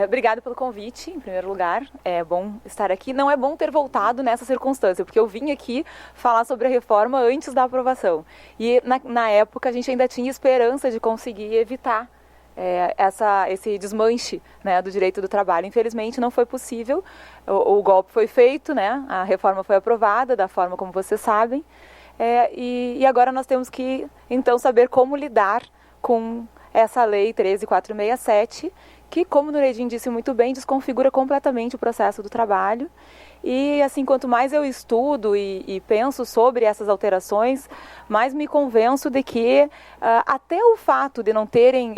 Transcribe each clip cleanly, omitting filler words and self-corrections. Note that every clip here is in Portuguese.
Obrigada pelo convite, em primeiro lugar. É bom estar aqui. Não é bom ter voltado nessa circunstância, porque eu vim aqui falar sobre a reforma antes da aprovação. E na época a gente ainda tinha esperança de conseguir evitar esse desmanche, né, do direito do trabalho. Infelizmente não foi possível. O golpe foi feito, né, a reforma foi aprovada da forma como vocês sabem. E agora nós temos que então saber como lidar com essa lei 13.467, que, como o Nureddin disse muito bem, desconfigura completamente o processo do trabalho. E assim, quanto mais eu estudo e penso sobre essas alterações, mais me convenço de que até o fato de não terem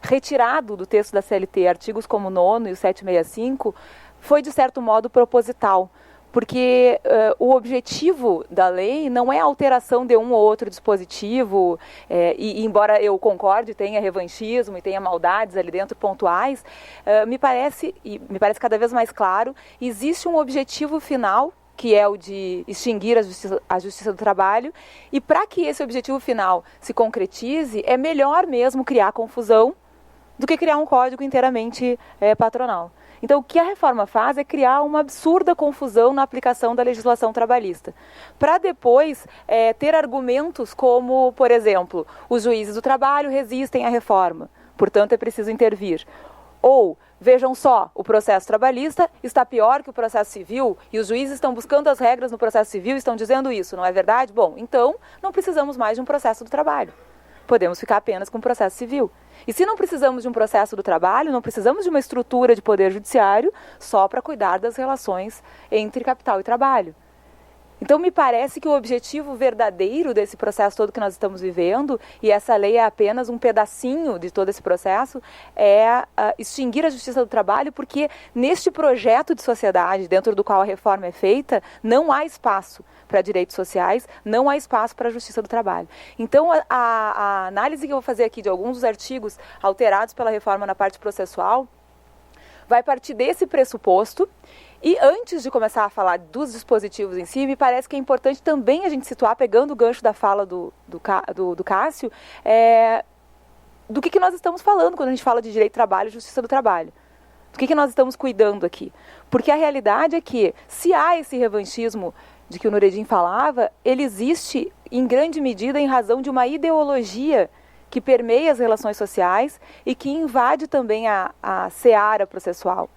retirado do texto da CLT artigos como o 9º e o 765 foi, de certo modo, proposital. Porque o objetivo da lei não é a alteração de um ou outro dispositivo, e embora eu concorde, tenha revanchismo e tenha maldades ali dentro pontuais, me parece cada vez mais claro, existe um objetivo final, que é o de extinguir a justiça do trabalho, e para que esse objetivo final se concretize, é melhor mesmo criar confusão do que criar um código inteiramente patronal. Então, o que a reforma faz é criar uma absurda confusão na aplicação da legislação trabalhista, para depois ter argumentos como, por exemplo, os juízes do trabalho resistem à reforma, portanto é preciso intervir. Ou, vejam só, o processo trabalhista está pior que o processo civil e os juízes estão buscando as regras no processo civil e estão dizendo isso, não é verdade? Bom, então não precisamos mais de um processo do trabalho. Podemos ficar apenas com o processo civil. E se não precisamos de um processo do trabalho, não precisamos de uma estrutura de poder judiciário só para cuidar das relações entre capital e trabalho. Então, me parece que o objetivo verdadeiro desse processo todo que nós estamos vivendo, e essa lei é apenas um pedacinho de todo esse processo, é extinguir a justiça do trabalho, porque neste projeto de sociedade, dentro do qual a reforma é feita, não há espaço para direitos sociais, não há espaço para a justiça do trabalho. Então, a análise que eu vou fazer aqui de alguns dos artigos alterados pela reforma na parte processual vai partir desse pressuposto. E antes de começar a falar dos dispositivos em si, me parece que é importante também a gente situar, pegando o gancho da fala do Cássio, do que nós estamos falando quando a gente fala de direito do trabalho e justiça do trabalho. Do que nós estamos cuidando aqui. Porque a realidade é que, se há esse revanchismo de que o Nureddin falava, ele existe em grande medida em razão de uma ideologia que permeia as relações sociais e que invade também a seara processual.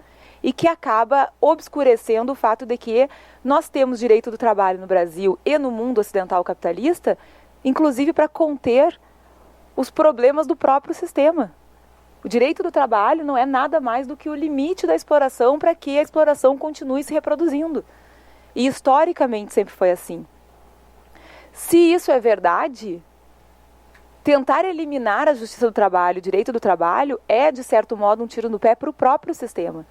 E que acaba obscurecendo o fato de que nós temos direito do trabalho no Brasil e no mundo ocidental capitalista, inclusive para conter os problemas do próprio sistema. O direito do trabalho não é nada mais do que o limite da exploração para que a exploração continue se reproduzindo. E historicamente sempre foi assim. Se isso é verdade, tentar eliminar a justiça do trabalho, o direito do trabalho, é, de certo modo, um tiro no pé para o próprio sistema.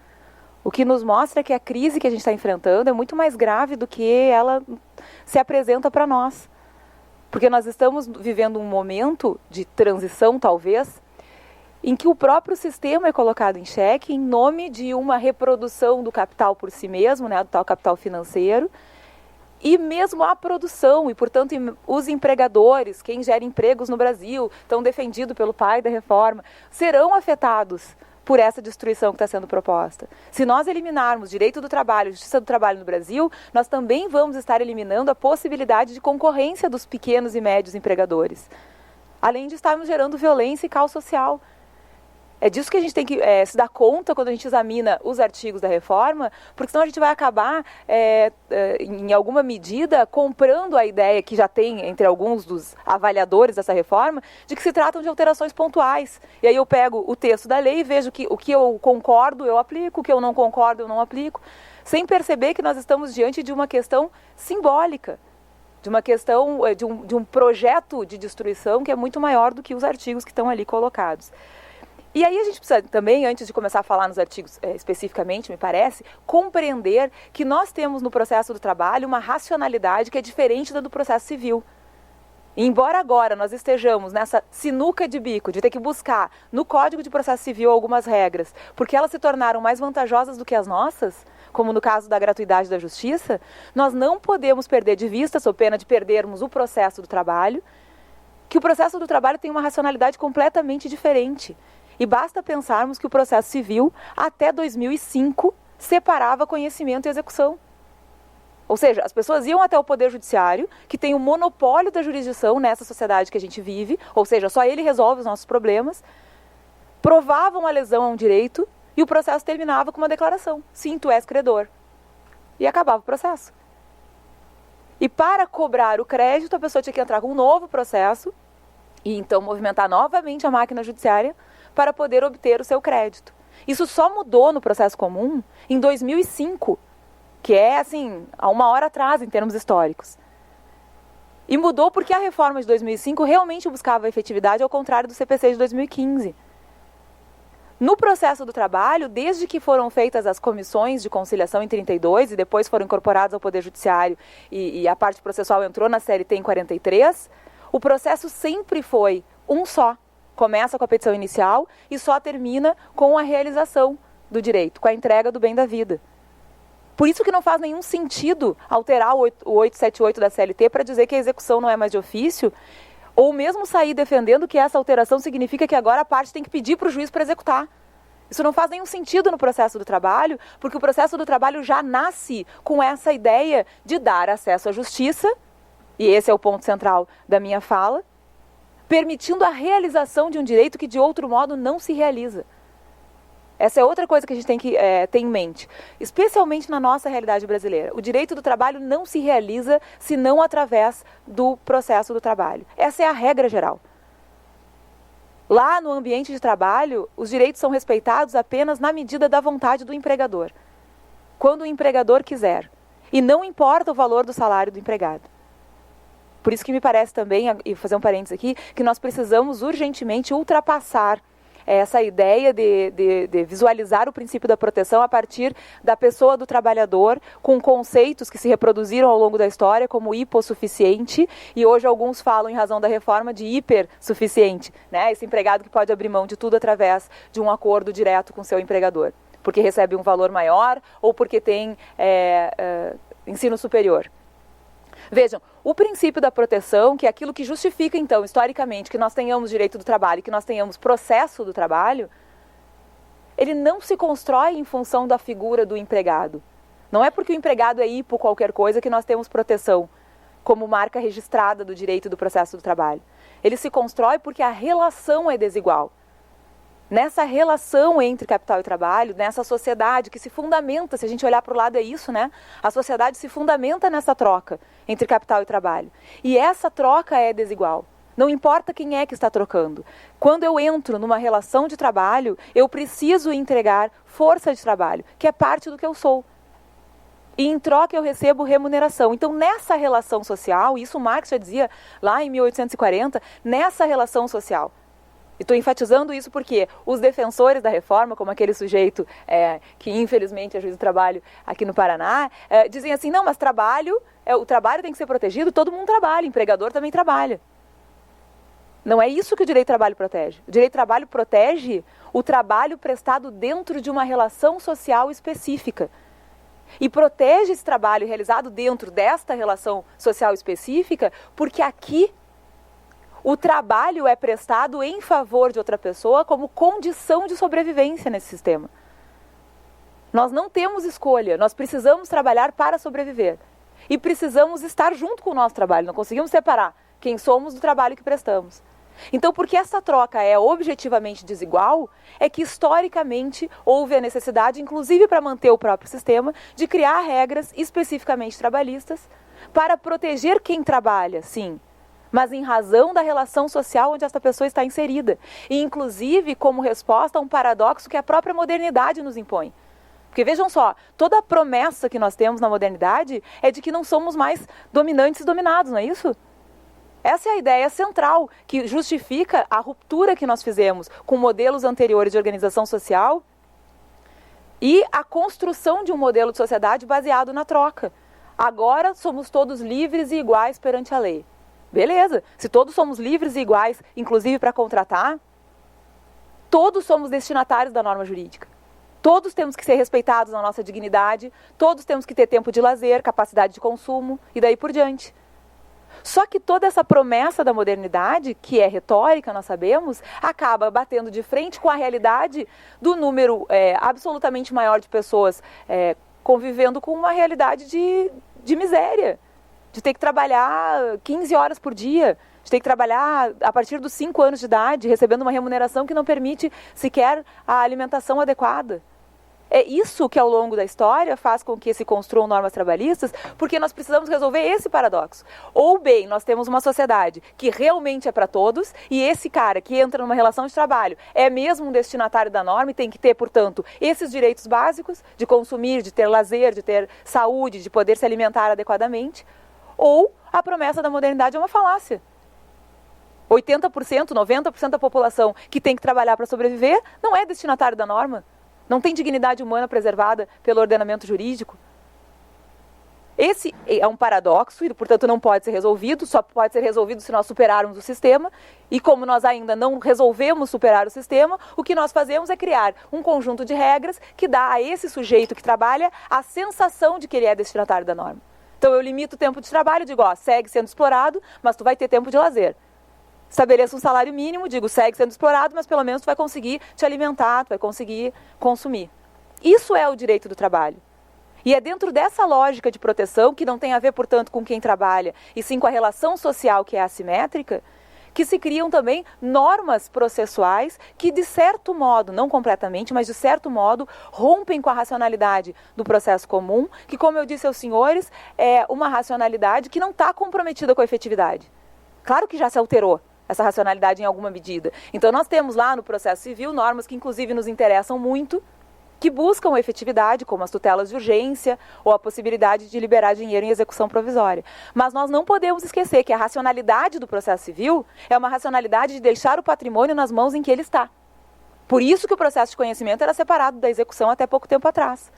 O que nos mostra que a crise que a gente está enfrentando é muito mais grave do que ela se apresenta para nós. Porque nós estamos vivendo um momento de transição, talvez, em que o próprio sistema é colocado em xeque em nome de uma reprodução do capital por si mesmo, né, do tal capital financeiro, e mesmo a produção, e portanto os empregadores, quem gera empregos no Brasil, tão defendido pelo pai da reforma, serão afetados por essa destruição que está sendo proposta. Se nós eliminarmos direito do trabalho, justiça do trabalho no Brasil, nós também vamos estar eliminando a possibilidade de concorrência dos pequenos e médios empregadores. Além de estarmos gerando violência e caos social. É disso que a gente tem que se dar conta quando a gente examina os artigos da reforma, porque senão a gente vai acabar, em alguma medida, comprando a ideia que já tem entre alguns dos avaliadores dessa reforma, de que se tratam de alterações pontuais. E aí eu pego o texto da lei e vejo que o que eu concordo eu aplico, o que eu não concordo eu não aplico, sem perceber que nós estamos diante de uma questão simbólica, de uma questão, de um projeto de destruição que é muito maior do que os artigos que estão ali colocados. E aí a gente precisa também, antes de começar a falar nos artigos especificamente, me parece, compreender que nós temos no processo do trabalho uma racionalidade que é diferente da do processo civil. E embora agora nós estejamos nessa sinuca de bico de ter que buscar no Código de Processo Civil algumas regras, porque elas se tornaram mais vantajosas do que as nossas, como no caso da gratuidade da justiça, nós não podemos perder de vista, sob pena de perdermos o processo do trabalho, que o processo do trabalho tem uma racionalidade completamente diferente. E basta pensarmos que o processo civil, até 2005, separava conhecimento e execução. Ou seja, as pessoas iam até o Poder Judiciário, que tem o monopólio da jurisdição nessa sociedade que a gente vive, ou seja, só ele resolve os nossos problemas, provavam a lesão a um direito e o processo terminava com uma declaração. Sim, tu és credor. E acabava o processo. E para cobrar o crédito, a pessoa tinha que entrar com um novo processo e então movimentar novamente a máquina judiciária para poder obter o seu crédito. Isso só mudou no processo comum em 2005, que é, assim, há uma hora atrás em termos históricos. E mudou porque a reforma de 2005 realmente buscava a efetividade, ao contrário do CPC de 2015. No processo do trabalho, desde que foram feitas as comissões de conciliação em 32 e depois foram incorporadas ao Poder Judiciário e a parte processual entrou na CLT em 43, o processo sempre foi um só. Começa com a petição inicial e só termina com a realização do direito, com a entrega do bem da vida. Por isso que não faz nenhum sentido alterar o 878 da CLT para dizer que a execução não é mais de ofício, ou mesmo sair defendendo que essa alteração significa que agora a parte tem que pedir para o juiz para executar. Isso não faz nenhum sentido no processo do trabalho, porque o processo do trabalho já nasce com essa ideia de dar acesso à justiça, e esse é o ponto central da minha fala, permitindo a realização de um direito que de outro modo não se realiza. Essa é outra coisa que a gente tem que ter em mente, especialmente na nossa realidade brasileira. O direito do trabalho não se realiza senão através do processo do trabalho. Essa é a regra geral. Lá no ambiente de trabalho, os direitos são respeitados apenas na medida da vontade do empregador, quando o empregador quiser, e não importa o valor do salário do empregado. Por isso que me parece também, e fazer um parênteses aqui, que nós precisamos urgentemente ultrapassar essa ideia de visualizar o princípio da proteção a partir da pessoa do trabalhador, com conceitos que se reproduziram ao longo da história, como hipossuficiente, e hoje alguns falam, em razão da reforma, de hipersuficiente, né? Esse empregado que pode abrir mão de tudo através de um acordo direto com seu empregador, porque recebe um valor maior ou porque tem ensino superior. Vejam, o princípio da proteção, que é aquilo que justifica, então, historicamente, que nós tenhamos direito do trabalho, que nós tenhamos processo do trabalho, ele não se constrói em função da figura do empregado. Não é porque o empregado é hipo qualquer coisa que nós temos proteção, como marca registrada do direito do processo do trabalho. Ele se constrói porque a relação é desigual. Nessa relação entre capital e trabalho, nessa sociedade que se fundamenta, se a gente olhar para o lado é isso, né? A sociedade se fundamenta nessa troca entre capital e trabalho. E essa troca é desigual. Não importa quem é que está trocando. Quando eu entro numa relação de trabalho, eu preciso entregar força de trabalho, que é parte do que eu sou. E em troca eu recebo remuneração. Então, nessa relação social, isso Marx já dizia lá em 1840, nessa relação social, e estou enfatizando isso porque os defensores da reforma, como aquele sujeito que infelizmente é juiz do trabalho aqui no Paraná, dizem assim, não, mas o trabalho tem que ser protegido, todo mundo trabalha, empregador também trabalha. Não é isso que o direito do trabalho protege. O direito do trabalho protege o trabalho prestado dentro de uma relação social específica. E protege esse trabalho realizado dentro desta relação social específica porque aqui o trabalho é prestado em favor de outra pessoa como condição de sobrevivência nesse sistema. Nós não temos escolha, nós precisamos trabalhar para sobreviver. E precisamos estar junto com o nosso trabalho, não conseguimos separar quem somos do trabalho que prestamos. Então, porque essa troca é objetivamente desigual, é que historicamente houve a necessidade, inclusive para manter o próprio sistema, de criar regras especificamente trabalhistas para proteger quem trabalha, sim, mas em razão da relação social onde essa pessoa está inserida. E, inclusive, como resposta a um paradoxo que a própria modernidade nos impõe. Porque, vejam só, toda a promessa que nós temos na modernidade é de que não somos mais dominantes e dominados, não é isso? Essa é a ideia central que justifica a ruptura que nós fizemos com modelos anteriores de organização social e a construção de um modelo de sociedade baseado na troca. Agora somos todos livres e iguais perante a lei. Beleza, se todos somos livres e iguais, inclusive para contratar, todos somos destinatários da norma jurídica. Todos temos que ser respeitados na nossa dignidade, todos temos que ter tempo de lazer, capacidade de consumo e daí por diante. Só que toda essa promessa da modernidade, que é retórica, nós sabemos, acaba batendo de frente com a realidade do número absolutamente maior de pessoas convivendo com uma realidade de miséria, de ter que trabalhar 15 horas por dia, de ter que trabalhar a partir dos 5 anos de idade, recebendo uma remuneração que não permite sequer a alimentação adequada. É isso que, ao longo da história, faz com que se construam normas trabalhistas, porque nós precisamos resolver esse paradoxo. Ou bem, nós temos uma sociedade que realmente é para todos, e esse cara que entra numa relação de trabalho é mesmo um destinatário da norma e tem que ter, portanto, esses direitos básicos de consumir, de ter lazer, de ter saúde, de poder se alimentar adequadamente. Ou a promessa da modernidade é uma falácia. 80%, 90% da população que tem que trabalhar para sobreviver não é destinatário da norma. Não tem dignidade humana preservada pelo ordenamento jurídico. Esse é um paradoxo e, portanto, não pode ser resolvido, só pode ser resolvido se nós superarmos o sistema. E como nós ainda não resolvemos superar o sistema, o que nós fazemos é criar um conjunto de regras que dá a esse sujeito que trabalha a sensação de que ele é destinatário da norma. Então eu limito o tempo de trabalho, digo, segue sendo explorado, mas tu vai ter tempo de lazer. Estabeleço um salário mínimo, digo, segue sendo explorado, mas pelo menos tu vai conseguir te alimentar, tu vai conseguir consumir. Isso é o direito do trabalho. E é dentro dessa lógica de proteção, que não tem a ver, portanto, com quem trabalha, e sim com a relação social que é assimétrica, que se criam também normas processuais que, de certo modo, não completamente, mas de certo modo, rompem com a racionalidade do processo comum, que, como eu disse aos senhores, é uma racionalidade que não está comprometida com a efetividade. Claro que já se alterou essa racionalidade em alguma medida. Então nós temos lá no processo civil normas que inclusive nos interessam muito, que buscam efetividade, como as tutelas de urgência ou a possibilidade de liberar dinheiro em execução provisória. Mas nós não podemos esquecer que a racionalidade do processo civil é uma racionalidade de deixar o patrimônio nas mãos em que ele está. Por isso que o processo de conhecimento era separado da execução até pouco tempo atrás.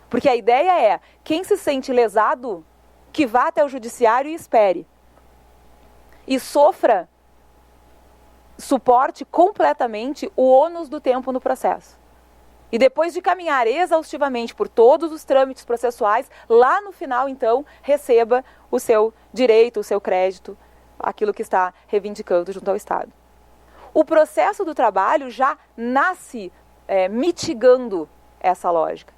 Porque a ideia é, quem se sente lesado, que vá até o judiciário e espere. E suporte completamente o ônus do tempo no processo. E depois de caminhar exaustivamente por todos os trâmites processuais, lá no final, então, receba o seu direito, o seu crédito, aquilo que está reivindicando junto ao Estado. O processo do trabalho já nasce mitigando essa lógica.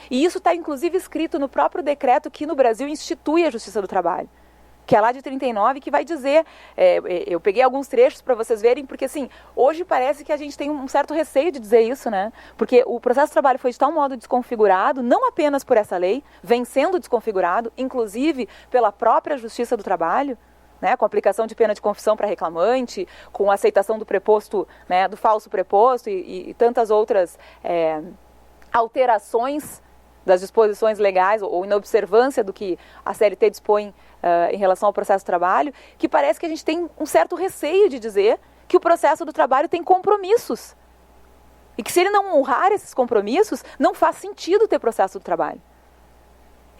E isso está, inclusive, escrito no próprio decreto que no Brasil institui a Justiça do Trabalho, que é lá de 39, que vai dizer, eu peguei alguns trechos para vocês verem, porque assim, hoje parece que a gente tem um certo receio de dizer isso, né? Porque o processo de trabalho foi de tal modo desconfigurado, não apenas por essa lei, vem sendo desconfigurado, inclusive pela própria Justiça do Trabalho, né? Com a aplicação de pena de confissão para reclamante, com a aceitação do preposto, né? Do falso preposto e tantas outras alterações das disposições legais ou inobservância do que a CLT dispõe em relação ao processo de trabalho, que parece que a gente tem um certo receio de dizer que o processo do trabalho tem compromissos. E que se ele não honrar esses compromissos, não faz sentido ter processo do trabalho.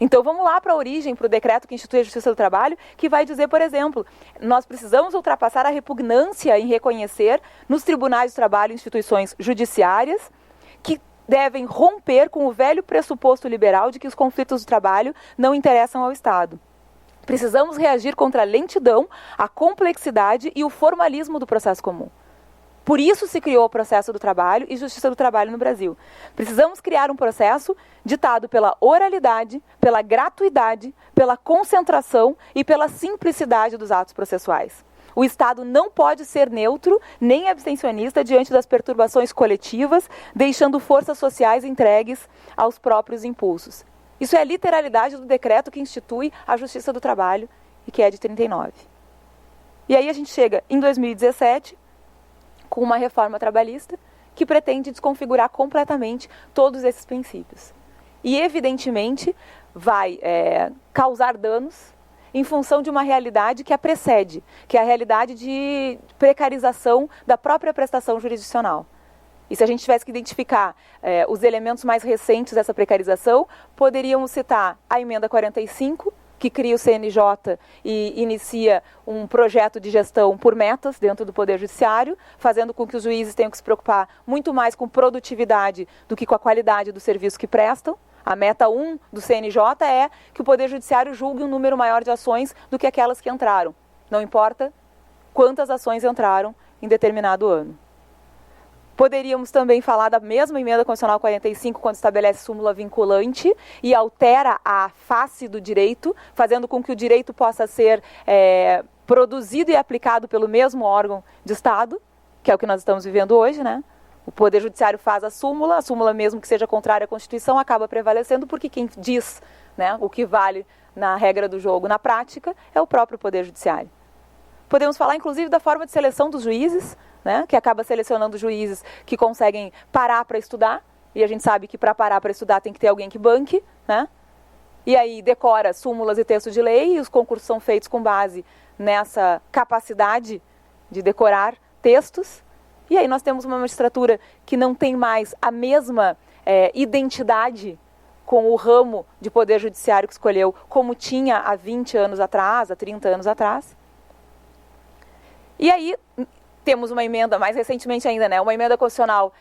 Então vamos lá para a origem, para o decreto que institui a Justiça do Trabalho, que vai dizer, por exemplo, nós precisamos ultrapassar a repugnância em reconhecer nos tribunais de trabalho instituições judiciárias que devem romper com o velho pressuposto liberal de que os conflitos do trabalho não interessam ao Estado. Precisamos reagir contra a lentidão, a complexidade e o formalismo do processo comum. Por isso se criou o processo do trabalho e Justiça do Trabalho no Brasil. Precisamos criar um processo ditado pela oralidade, pela gratuidade, pela concentração e pela simplicidade dos atos processuais. O Estado não pode ser neutro nem abstencionista diante das perturbações coletivas, deixando forças sociais entregues aos próprios impulsos. Isso é a literalidade do decreto que institui a Justiça do Trabalho e que é de 39. E aí a gente chega em 2017 com uma reforma trabalhista que pretende desconfigurar completamente todos esses princípios. E evidentemente vai causar danos em função de uma realidade que a precede, que é a realidade de precarização da própria prestação jurisdicional. E se a gente tivesse que identificar os elementos mais recentes dessa precarização, poderíamos citar a Emenda 45, que cria o CNJ e inicia um projeto de gestão por metas dentro do Poder Judiciário, fazendo com que os juízes tenham que se preocupar muito mais com produtividade do que com a qualidade do serviço que prestam. A meta 1 do CNJ é que o Poder Judiciário julgue um número maior de ações do que aquelas que entraram. Não importa quantas ações entraram em determinado ano. Poderíamos também falar da mesma emenda constitucional 45, quando estabelece súmula vinculante e altera a face do direito, fazendo com que o direito possa ser produzido e aplicado pelo mesmo órgão de Estado, que é o que nós estamos vivendo hoje, né? O Poder Judiciário faz a súmula mesmo que seja contrária à Constituição, acaba prevalecendo, porque quem diz, né, o que vale na regra do jogo, na prática, é o próprio Poder Judiciário. Podemos falar, inclusive, da forma de seleção dos juízes, né, que acaba selecionando juízes que conseguem parar para estudar, e a gente sabe que para parar para estudar tem que ter alguém que banque, né? E aí decora súmulas e textos de lei, e os concursos são feitos com base nessa capacidade de decorar textos. E aí nós temos uma magistratura que não tem mais a mesma identidade com o ramo de poder judiciário que escolheu, como tinha há 20 anos atrás, há 30 anos atrás. E aí temos uma emenda, mais recentemente ainda, né, uma emenda constitucional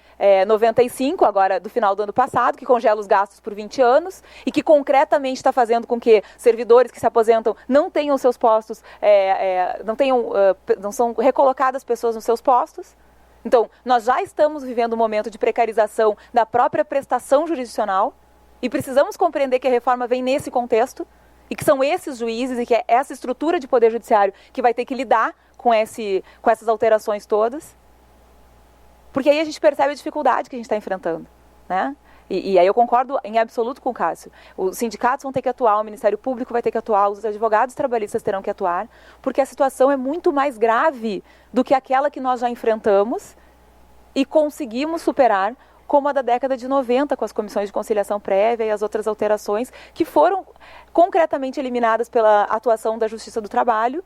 95, agora do final do ano passado, que congela os gastos por 20 anos e que concretamente está fazendo com que servidores que se aposentam não tenham seus postos, não são recolocadas pessoas nos seus postos. Então, nós já estamos vivendo um momento de precarização da própria prestação jurisdicional e precisamos compreender que a reforma vem nesse contexto e que são esses juízes e que é essa estrutura de poder judiciário que vai ter que lidar com essas alterações todas. Porque aí a gente percebe a dificuldade que a gente está enfrentando, né? E aí eu concordo em absoluto com o Cássio. Os sindicatos vão ter que atuar, o Ministério Público vai ter que atuar, os advogados trabalhistas terão que atuar, porque a situação é muito mais grave do que aquela que nós já enfrentamos e conseguimos superar, como a da década de 90, com as comissões de conciliação prévia e as outras alterações que foram concretamente eliminadas pela atuação da Justiça do Trabalho,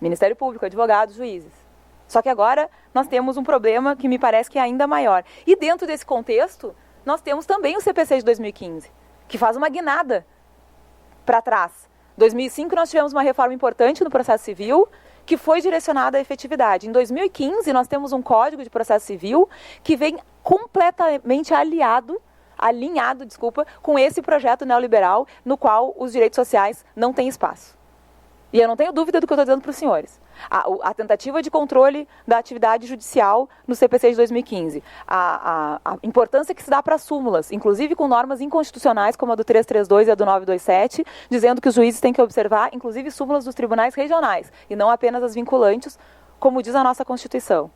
Ministério Público, advogados, juízes. Só que agora nós temos um problema que me parece que é ainda maior. E dentro desse contexto, nós temos também o CPC de 2015, que faz uma guinada para trás. Em 2005 nós tivemos uma reforma importante no processo civil, que foi direcionada à efetividade. Em 2015 nós temos um Código de Processo Civil que vem completamente alinhado com esse projeto neoliberal no qual os direitos sociais não têm espaço. E eu não tenho dúvida do que eu estou dizendo para os senhores. A tentativa de controle da atividade judicial no CPC de 2015, a importância que se dá para as súmulas, inclusive com normas inconstitucionais como a do 332 e a do 927, dizendo que os juízes têm que observar, inclusive, súmulas dos tribunais regionais, e não apenas as vinculantes, como diz a nossa Constituição.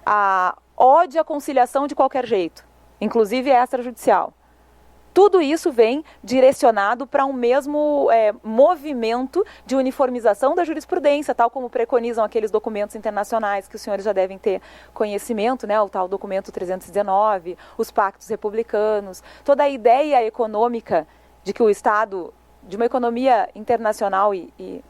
A ódio à conciliação de qualquer jeito, inclusive extrajudicial. Tudo isso vem direcionado para um mesmo movimento de uniformização da jurisprudência, tal como preconizam aqueles documentos internacionais que os senhores já devem ter conhecimento, né? O tal documento 319, os pactos republicanos, toda a ideia econômica de que o Estado, de uma economia internacional e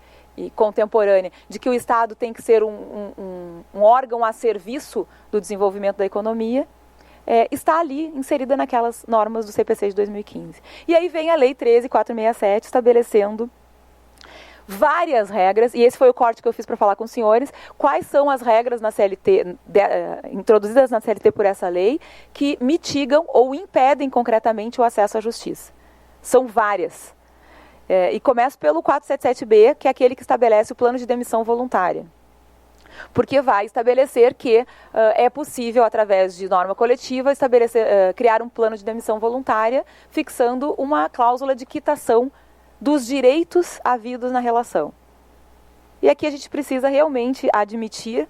contemporânea, de que o Estado tem que ser um órgão a serviço do desenvolvimento da economia, está ali, inserida naquelas normas do CPC de 2015. E aí vem a Lei 13.467, estabelecendo várias regras, e esse foi o corte que eu fiz para falar com os senhores, quais são as regras na CLT, introduzidas na CLT por essa lei, que mitigam ou impedem concretamente o acesso à justiça. São várias. E começo pelo 477B, que é aquele que estabelece o plano de demissão voluntária. Porque vai estabelecer que é possível, através de norma coletiva, criar um plano de demissão voluntária, fixando uma cláusula de quitação dos direitos havidos na relação. E aqui a gente precisa realmente admitir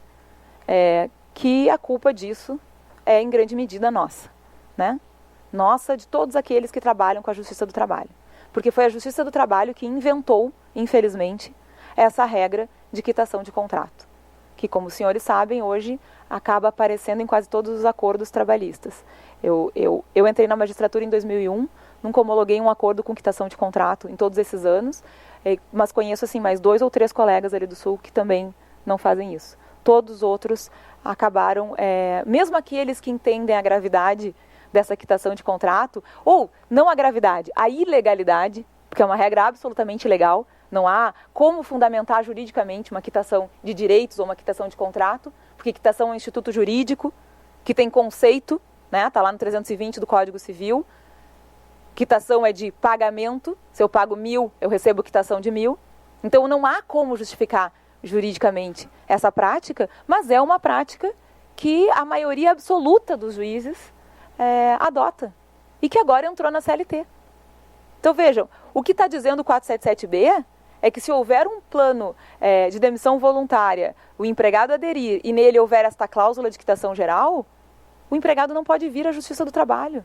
que a culpa disso é, em grande medida, nossa, né? Nossa, de todos aqueles que trabalham com a Justiça do Trabalho. Porque foi a Justiça do Trabalho que inventou, infelizmente, essa regra de quitação de contrato, que, como os senhores sabem, hoje acaba aparecendo em quase todos os acordos trabalhistas. Eu entrei na magistratura em 2001, nunca homologuei um acordo com quitação de contrato em todos esses anos, mas conheço assim mais 2 ou 3 colegas ali do Sul que também não fazem isso. Todos os outros acabaram, mesmo aqueles que entendem a gravidade dessa quitação de contrato, ou não a gravidade, a ilegalidade, porque é uma regra absolutamente ilegal, não há como fundamentar juridicamente uma quitação de direitos ou uma quitação de contrato, porque quitação é um instituto jurídico que tem conceito, né? Está lá no 320 do Código Civil. Quitação é de pagamento. Se eu pago 1.000, eu recebo quitação de 1.000. Então não há como justificar juridicamente essa prática, mas é uma prática que a maioria absoluta dos juízes adota e que agora entrou na CLT. Então vejam, o que está dizendo o 477B é que se houver um plano de demissão voluntária, o empregado aderir e nele houver esta cláusula de quitação geral, o empregado não pode vir à Justiça do Trabalho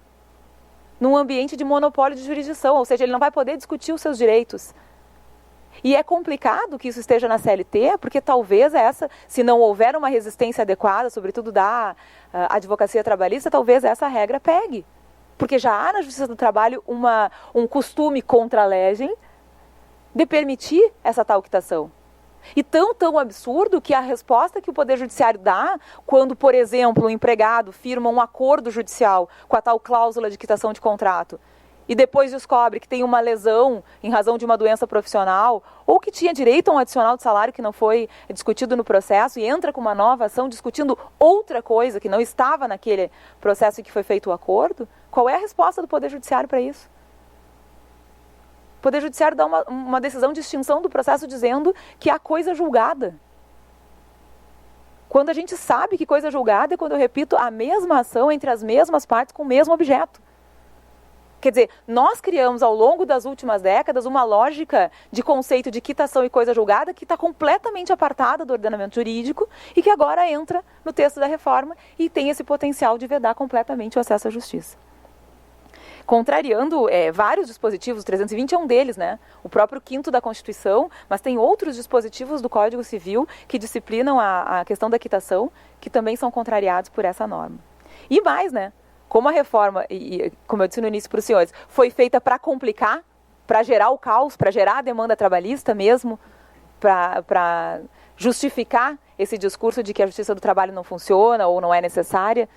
num ambiente de monopólio de jurisdição, ou seja, ele não vai poder discutir os seus direitos. E é complicado que isso esteja na CLT, porque talvez se não houver uma resistência adequada, sobretudo da advocacia trabalhista, talvez essa regra pegue. Porque já há na Justiça do Trabalho um costume contra a legem de permitir essa tal quitação. E tão absurdo que a resposta que o Poder Judiciário dá quando, por exemplo, o empregado firma um acordo judicial com a tal cláusula de quitação de contrato e depois descobre que tem uma lesão em razão de uma doença profissional ou que tinha direito a um adicional de salário que não foi discutido no processo e entra com uma nova ação discutindo outra coisa que não estava naquele processo em que foi feito o acordo, qual é a resposta do Poder Judiciário para isso? O Poder Judiciário dá uma decisão de extinção do processo dizendo que há coisa julgada. Quando a gente sabe que coisa julgada é quando eu repito a mesma ação entre as mesmas partes com o mesmo objeto. Quer dizer, nós criamos ao longo das últimas décadas uma lógica de conceito de quitação e coisa julgada que está completamente apartada do ordenamento jurídico e que agora entra no texto da reforma e tem esse potencial de vedar completamente o acesso à justiça. Contrariando vários dispositivos, o 320 é um deles, né? O próprio 5º da Constituição, mas tem outros dispositivos do Código Civil que disciplinam a questão da quitação, que também são contrariados por essa norma. E mais, né? Como a reforma, e como eu disse no início para os senhores, foi feita para complicar, para gerar o caos, para gerar a demanda trabalhista mesmo, para justificar esse discurso de que a Justiça do Trabalho não funciona ou não é necessária,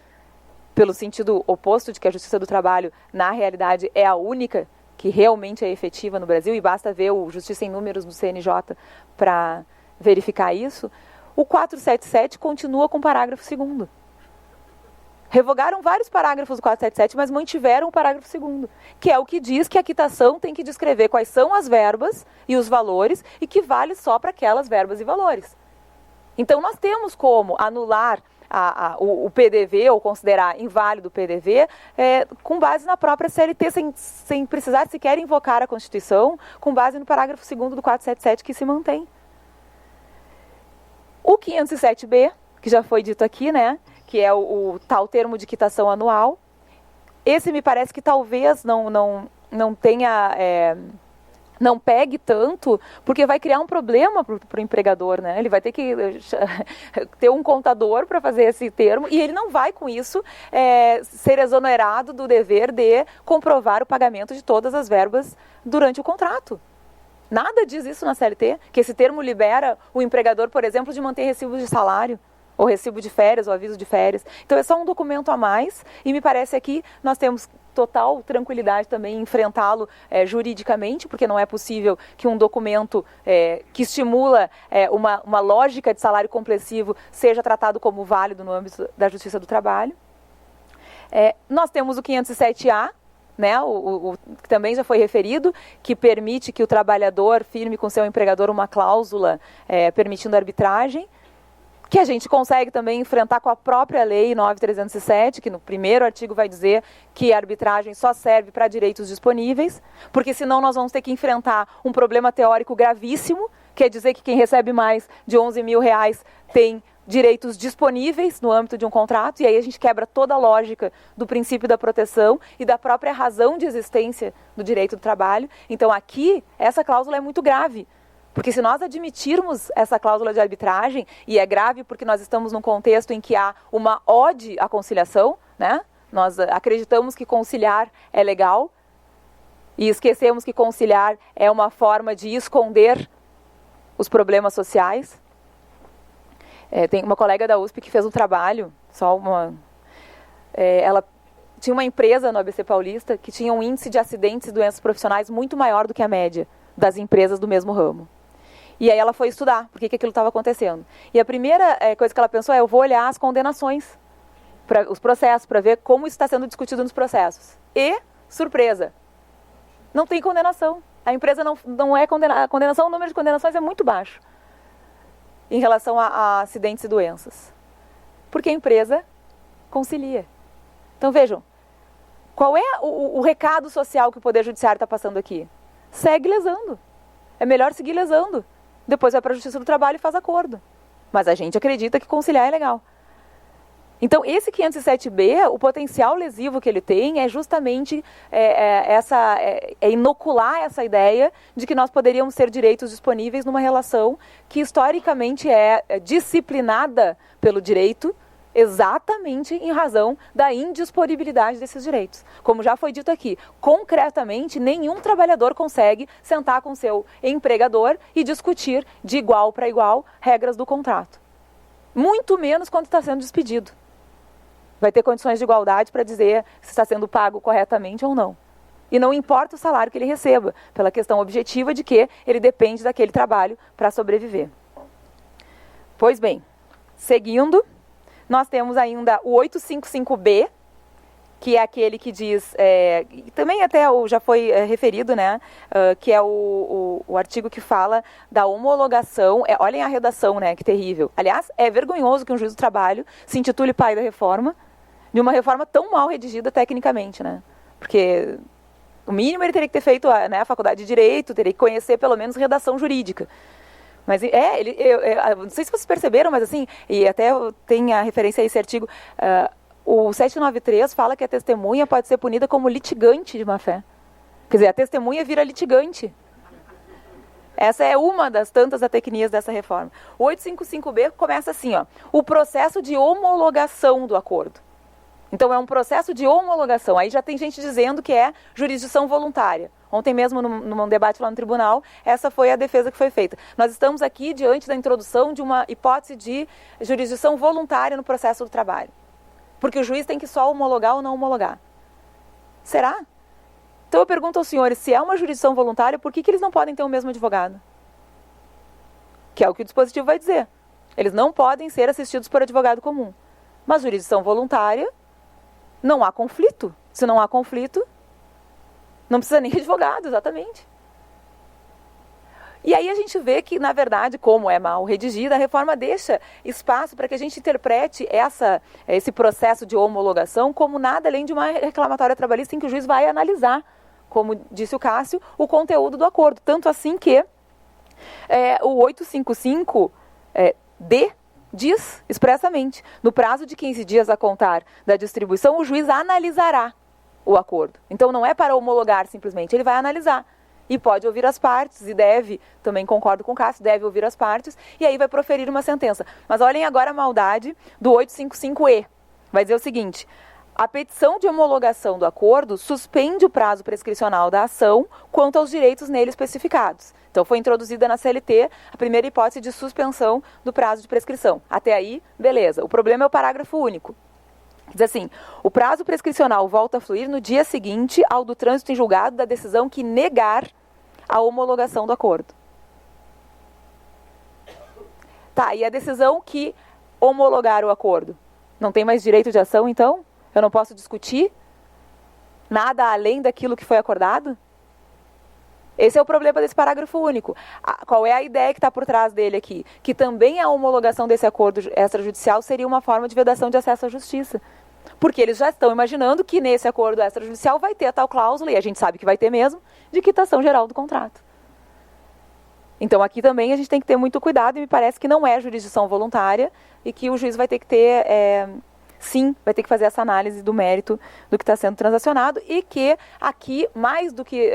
pelo sentido oposto de que a Justiça do Trabalho, na realidade, é a única que realmente é efetiva no Brasil, e basta ver o Justiça em Números do CNJ para verificar isso, o 477 continua com o parágrafo 2º. Revogaram vários parágrafos do 477, mas mantiveram o parágrafo 2º, que é o que diz que a quitação tem que descrever quais são as verbas e os valores e que vale só para aquelas verbas e valores. Então, nós temos como anular o PDV ou considerar inválido o PDV com base na própria CLT, sem precisar sequer invocar a Constituição, com base no parágrafo 2º do 477 que se mantém. O 507B, que já foi dito aqui, né, que é o tal termo de quitação anual, esse me parece que talvez não tenha... não pegue tanto, porque vai criar um problema para o empregador, né? Ele vai ter que ter um contador para fazer esse termo e ele não vai, com isso, ser exonerado do dever de comprovar o pagamento de todas as verbas durante o contrato. Nada diz isso na CLT, que esse termo libera o empregador, por exemplo, de manter recibos de salário, ou recibo de férias, ou aviso de férias. Então é só um documento a mais, e me parece aqui nós temos total tranquilidade também em enfrentá-lo juridicamente, porque não é possível que um documento que estimula uma lógica de salário compreensivo seja tratado como válido no âmbito da Justiça do Trabalho. Nós temos o 507A, né, o que também já foi referido, que permite que o trabalhador firme com seu empregador uma cláusula permitindo arbitragem, que a gente consegue também enfrentar com a própria Lei 9.307, que no primeiro artigo vai dizer que a arbitragem só serve para direitos disponíveis, porque senão nós vamos ter que enfrentar um problema teórico gravíssimo, que é dizer que quem recebe mais de R$11.000 tem direitos disponíveis no âmbito de um contrato, e aí a gente quebra toda a lógica do princípio da proteção e da própria razão de existência do direito do trabalho. Então aqui, essa cláusula é muito grave, porque se nós admitirmos essa cláusula de arbitragem, e é grave porque nós estamos num contexto em que há uma ode à conciliação, né? Nós acreditamos que conciliar é legal e esquecemos que conciliar é uma forma de esconder os problemas sociais. Tem uma colega da USP que fez um trabalho, ela tinha uma empresa no ABC Paulista que tinha um índice de acidentes e doenças profissionais muito maior do que a média das empresas do mesmo ramo. E aí ela foi estudar por que aquilo estava acontecendo. E a primeira coisa que ela pensou eu vou olhar as condenações, os processos, para ver como isso está sendo discutido nos processos. E, surpresa, não tem condenação. A empresa não é condenada. A condenação, o número de condenações é muito baixo em relação a acidentes e doenças. Porque a empresa concilia. Então vejam, qual é o recado social que o Poder Judiciário está passando aqui? Segue lesando. É melhor seguir lesando. Depois vai para a Justiça do Trabalho e faz acordo. Mas a gente acredita que conciliar é legal. Então, esse 507B, o potencial lesivo que ele tem é justamente inocular essa ideia de que nós poderíamos ter direitos disponíveis numa relação que historicamente é disciplinada pelo direito, exatamente em razão da indisponibilidade desses direitos. Como já foi dito aqui, concretamente, nenhum trabalhador consegue sentar com seu empregador e discutir de igual para igual regras do contrato. Muito menos quando está sendo despedido. Vai ter condições de igualdade para dizer se está sendo pago corretamente ou não. E não importa o salário que ele receba, pela questão objetiva de que ele depende daquele trabalho para sobreviver. Pois bem, seguindo, nós temos ainda o 855B, que é aquele que diz, também até já foi referido, né, que é o artigo que fala da homologação. Olhem a redação, né, que terrível. Aliás, é vergonhoso que um juiz do trabalho se intitule pai da reforma, de uma reforma tão mal redigida tecnicamente, né, porque o mínimo ele teria que ter feito a faculdade de Direito, teria que conhecer pelo menos redação jurídica. Mas não sei se vocês perceberam, mas assim, e até tem a referência a esse artigo, o 793 fala que a testemunha pode ser punida como litigante de má-fé. Quer dizer, a testemunha vira litigante. Essa é uma das tantas atecnias dessa reforma. O 855B começa assim, ó, o processo de homologação do acordo. Então é um processo de homologação. Aí já tem gente dizendo que é jurisdição voluntária. Ontem mesmo, num debate lá no tribunal, essa foi a defesa que foi feita. Nós estamos aqui diante da introdução de uma hipótese de jurisdição voluntária no processo do trabalho. Porque o juiz tem que só homologar ou não homologar. Será? Então eu pergunto aos senhores, se é uma jurisdição voluntária, por que eles não podem ter o mesmo advogado? Que é o que o dispositivo vai dizer. Eles não podem ser assistidos por advogado comum. Mas jurisdição voluntária, não há conflito. Se não há conflito, não precisa nem de advogado, exatamente. E aí a gente vê que, na verdade, como é mal redigida, a reforma deixa espaço para que a gente interprete esse processo de homologação como nada além de uma reclamatória trabalhista em que o juiz vai analisar, como disse o Cássio, o conteúdo do acordo. Tanto assim que o 855D diz expressamente, no prazo de 15 dias a contar da distribuição, o juiz analisará o acordo. Então não é para homologar simplesmente, ele vai analisar. E pode ouvir as partes, e deve, também concordo com o Cássio, deve ouvir as partes, e aí vai proferir uma sentença. Mas olhem agora a maldade do 855E. Vai dizer o seguinte, a petição de homologação do acordo suspende o prazo prescricional da ação quanto aos direitos nele especificados. Então foi introduzida na CLT a primeira hipótese de suspensão do prazo de prescrição. Até aí, beleza. O problema é o parágrafo único. Diz assim, o prazo prescricional volta a fluir no dia seguinte ao do trânsito em julgado da decisão que negar a homologação do acordo. Tá, e a decisão que homologar o acordo? Não tem mais direito de ação, então? Eu não posso discutir nada além daquilo que foi acordado? Esse é o problema desse parágrafo único. Qual é a ideia que está por trás dele aqui? Que também a homologação desse acordo extrajudicial seria uma forma de vedação de acesso à justiça. Porque eles já estão imaginando que nesse acordo extrajudicial vai ter a tal cláusula, e a gente sabe que vai ter mesmo, de quitação geral do contrato. Então aqui também a gente tem que ter muito cuidado, e me parece que não é jurisdição voluntária, e que o juiz vai ter que ter... sim, vai ter que fazer essa análise do mérito do que está sendo transacionado e que aqui, mais do que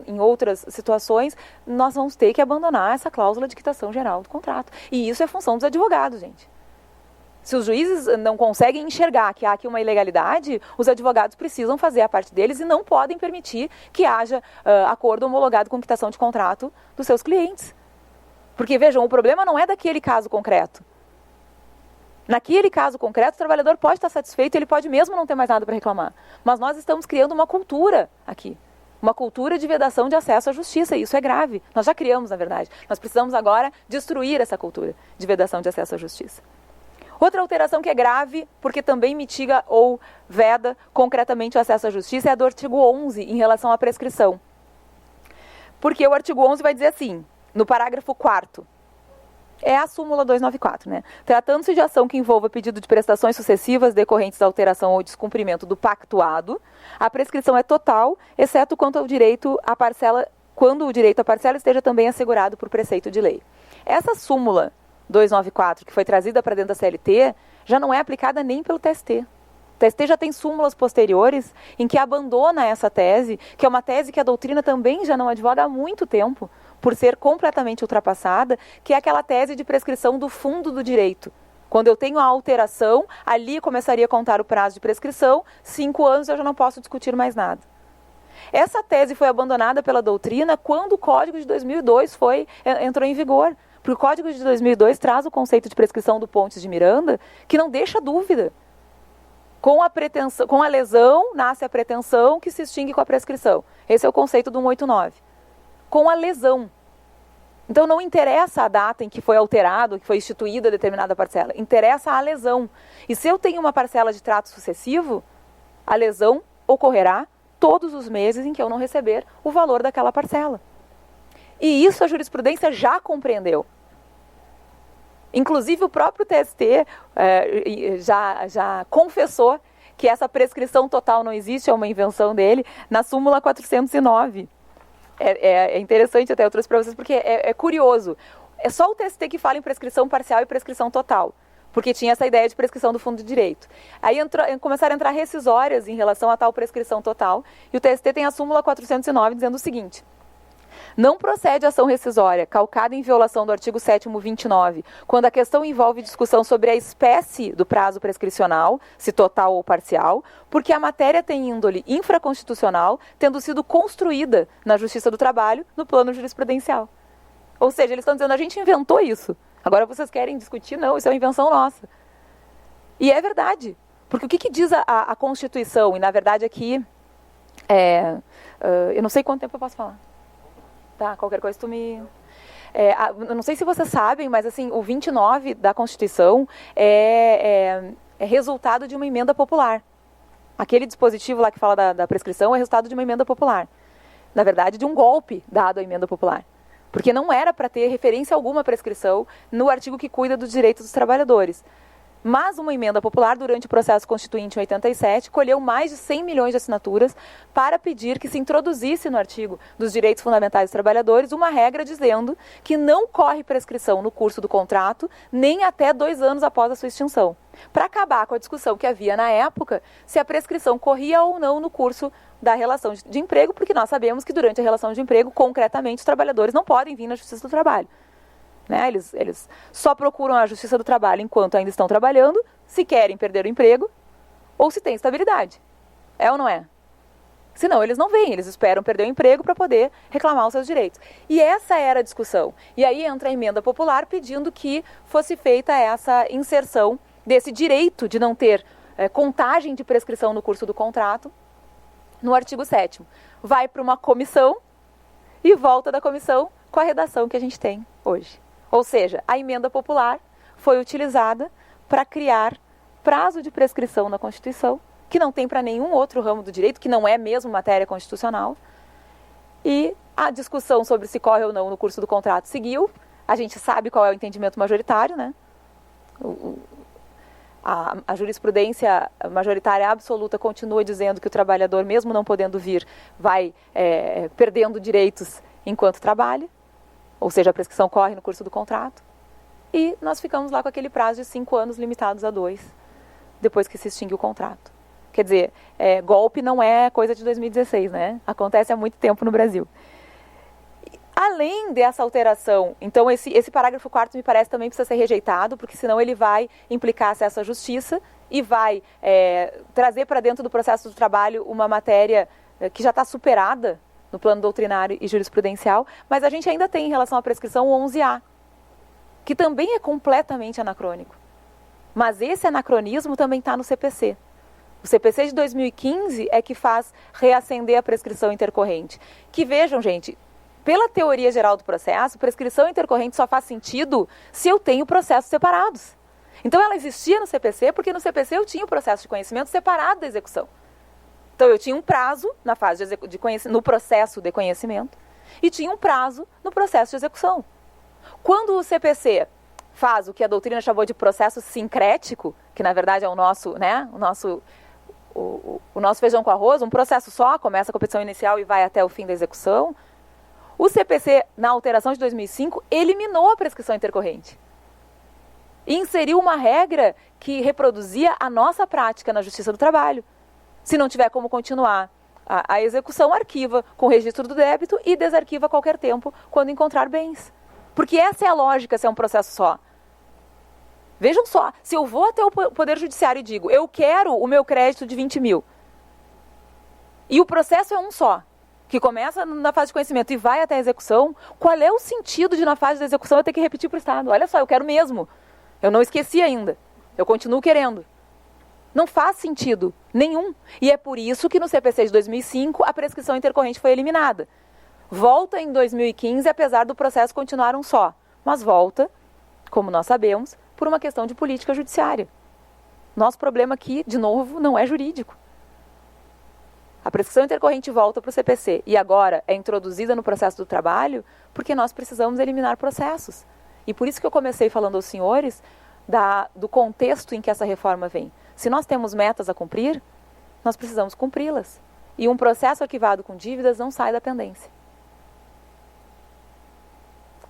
em outras situações, nós vamos ter que abandonar essa cláusula de quitação geral do contrato. E isso é função dos advogados, gente. Se os juízes não conseguem enxergar que há aqui uma ilegalidade, os advogados precisam fazer a parte deles e não podem permitir que haja acordo homologado com quitação de contrato dos seus clientes. Porque, vejam, o problema não é daquele caso concreto. Naquele caso concreto, o trabalhador pode estar satisfeito, ele pode mesmo não ter mais nada para reclamar. Mas nós estamos criando uma cultura aqui. Uma cultura de vedação de acesso à justiça, e isso é grave. Nós já criamos, na verdade. Nós precisamos agora destruir essa cultura de vedação de acesso à justiça. Outra alteração que é grave, porque também mitiga ou veda concretamente o acesso à justiça, é a do artigo 11, em relação à prescrição. Porque o artigo 11 vai dizer assim, no parágrafo 4º, é a súmula 294, né? Tratando-se de ação que envolva pedido de prestações sucessivas decorrentes da alteração ou descumprimento do pactuado, a prescrição é total, exceto quanto ao direito à parcela, quando o direito à parcela esteja também assegurado por preceito de lei. Essa súmula 294, que foi trazida para dentro da CLT, já não é aplicada nem pelo TST. O TST já tem súmulas posteriores em que abandona essa tese, que é uma tese que a doutrina também já não advoga há muito tempo, por ser completamente ultrapassada, que é aquela tese de prescrição do fundo do direito. Quando eu tenho a alteração, ali começaria a contar o prazo de prescrição, 5 anos eu já não posso discutir mais nada. Essa tese foi abandonada pela doutrina quando o Código de 2002 entrou em vigor. Porque o Código de 2002 traz o conceito de prescrição do Pontes de Miranda, que não deixa dúvida. Com a lesão, nasce a pretensão que se extingue com a prescrição. Esse é o conceito do 189. Com a lesão. Então não interessa a data em que foi alterado, que foi instituída determinada parcela. Interessa a lesão. E se eu tenho uma parcela de trato sucessivo, a lesão ocorrerá todos os meses em que eu não receber o valor daquela parcela. E isso a jurisprudência já compreendeu. Inclusive o próprio TST já confessou que essa prescrição total não existe, é uma invenção dele, na súmula 409. É interessante até eu trouxe para vocês, porque é curioso. É só o TST que fala em prescrição parcial e prescrição total, porque tinha essa ideia de prescrição do fundo de direito. Aí começaram a entrar rescisórias em relação a tal prescrição total, e o TST tem a súmula 409 dizendo o seguinte: não procede ação rescisória, calcada em violação do artigo 7º 29, quando a questão envolve discussão sobre a espécie do prazo prescricional, se total ou parcial, porque a matéria tem índole infraconstitucional, tendo sido construída na Justiça do Trabalho, no plano jurisprudencial. Ou seja, eles estão dizendo, a gente inventou isso. Agora vocês querem discutir? Não, isso é uma invenção nossa. E é verdade. Porque o que diz a Constituição? E, na verdade, aqui, eu não sei quanto tempo eu posso falar. Tá, qualquer coisa tu me... eu não sei se vocês sabem, mas assim, o 29 da Constituição é resultado de uma emenda popular. Aquele dispositivo lá que fala da prescrição é resultado de uma emenda popular. Na verdade, de um golpe dado à emenda popular. Porque não era para ter referência alguma à prescrição no artigo que cuida dos direitos dos trabalhadores. Mas uma emenda popular, durante o processo constituinte em 87, colheu mais de 100 milhões de assinaturas para pedir que se introduzisse no artigo dos direitos fundamentais dos trabalhadores uma regra dizendo que não corre prescrição no curso do contrato nem até 2 anos após a sua extinção. Para acabar com a discussão que havia na época se a prescrição corria ou não no curso da relação de emprego, porque nós sabemos que durante a relação de emprego, concretamente, os trabalhadores não podem vir na Justiça do Trabalho. Né? Eles só procuram a Justiça do Trabalho enquanto ainda estão trabalhando, se querem perder o emprego ou se tem estabilidade. É ou não é? Senão eles não vêm, eles esperam perder o emprego para poder reclamar os seus direitos. E essa era a discussão. E aí entra a emenda popular pedindo que fosse feita essa inserção desse direito de não ter contagem de prescrição no curso do contrato no artigo 7º. Vai para uma comissão e volta da comissão com a redação que a gente tem hoje. Ou seja, a emenda popular foi utilizada para criar prazo de prescrição na Constituição, que não tem para nenhum outro ramo do direito, que não é mesmo matéria constitucional. E a discussão sobre se corre ou não no curso do contrato seguiu. A gente sabe qual é o entendimento majoritário, né? A jurisprudência majoritária absoluta continua dizendo que o trabalhador, mesmo não podendo vir, vai perdendo direitos enquanto trabalha. Ou seja, a prescrição corre no curso do contrato. E nós ficamos lá com aquele prazo de 5 anos limitados a 2, depois que se extingue o contrato. Quer dizer, golpe não é coisa de 2016, né? Acontece há muito tempo no Brasil. Além dessa alteração, então esse parágrafo 4º me parece também precisa ser rejeitado, porque senão ele vai implicar acesso à justiça e vai trazer para dentro do processo do trabalho uma matéria que já está superada no plano doutrinário e jurisprudencial, mas a gente ainda tem em relação à prescrição o 11A, que também é completamente anacrônico. Mas esse anacronismo também está no CPC. O CPC de 2015 é que faz reacender a prescrição intercorrente. Que vejam, gente, pela teoria geral do processo, prescrição intercorrente só faz sentido se eu tenho processos separados. Então ela existia no CPC porque no CPC eu tinha o processo de conhecimento separado da execução. Então eu tinha um prazo na fase no processo de conhecimento e tinha um prazo no processo de execução. Quando o CPC faz o que a doutrina chamou de processo sincrético, que na verdade é o nosso, né, o nosso feijão com arroz, um processo só, começa a competição inicial e vai até o fim da execução, o CPC, na alteração de 2005, eliminou a prescrição intercorrente. E inseriu uma regra que reproduzia a nossa prática na Justiça do Trabalho. Se não tiver como continuar a execução, arquiva com o registro do débito e desarquiva a qualquer tempo quando encontrar bens. Porque essa é a lógica se é um processo só. Vejam só, se eu vou até o Poder Judiciário e digo, eu quero o meu crédito de 20 mil, e o processo é um só, que começa na fase de conhecimento e vai até a execução, qual é o sentido de na fase da execução eu ter que repetir para o Estado? Olha só, eu quero mesmo. Eu não esqueci ainda. Eu continuo querendo. Não faz sentido nenhum. E é por isso que no CPC de 2005 a prescrição intercorrente foi eliminada. Volta em 2015, apesar do processo continuar um só. Mas volta, como nós sabemos, por uma questão de política judiciária. Nosso problema aqui, de novo, não é jurídico. A prescrição intercorrente volta para o CPC e agora é introduzida no processo do trabalho porque nós precisamos eliminar processos. E por isso que eu comecei falando aos senhores do contexto em que essa reforma vem. Se nós temos metas a cumprir, nós precisamos cumpri-las. E um processo arquivado com dívidas não sai da pendência.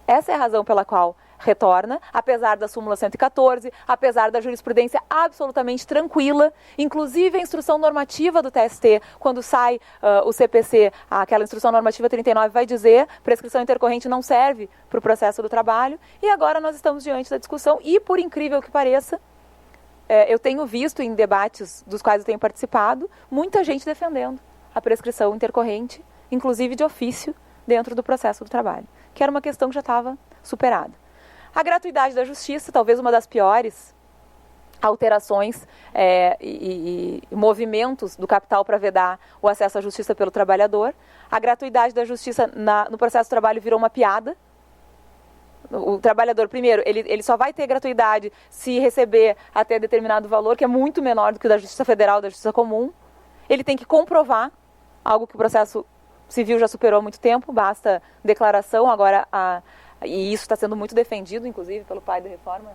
Essa é a razão pela qual retorna, apesar da súmula 114, apesar da jurisprudência absolutamente tranquila, inclusive a instrução normativa do TST, quando sai o CPC, aquela instrução normativa 39 vai dizer prescrição intercorrente não serve para o processo do trabalho, e agora nós estamos diante da discussão e, por incrível que pareça, eu tenho visto em debates dos quais eu tenho participado, muita gente defendendo a prescrição intercorrente, inclusive de ofício, dentro do processo do trabalho, que era uma questão que já estava superada. A gratuidade da justiça, talvez uma das piores alterações e movimentos do capital para vedar o acesso à justiça pelo trabalhador. A gratuidade da justiça no processo do trabalho virou uma piada. O trabalhador, primeiro, ele só vai ter gratuidade se receber até determinado valor, que é muito menor do que o da Justiça Federal, da Justiça Comum. Ele tem que comprovar, algo que o processo civil já superou há muito tempo, basta declaração, agora e isso está sendo muito defendido, inclusive, pelo pai da reforma.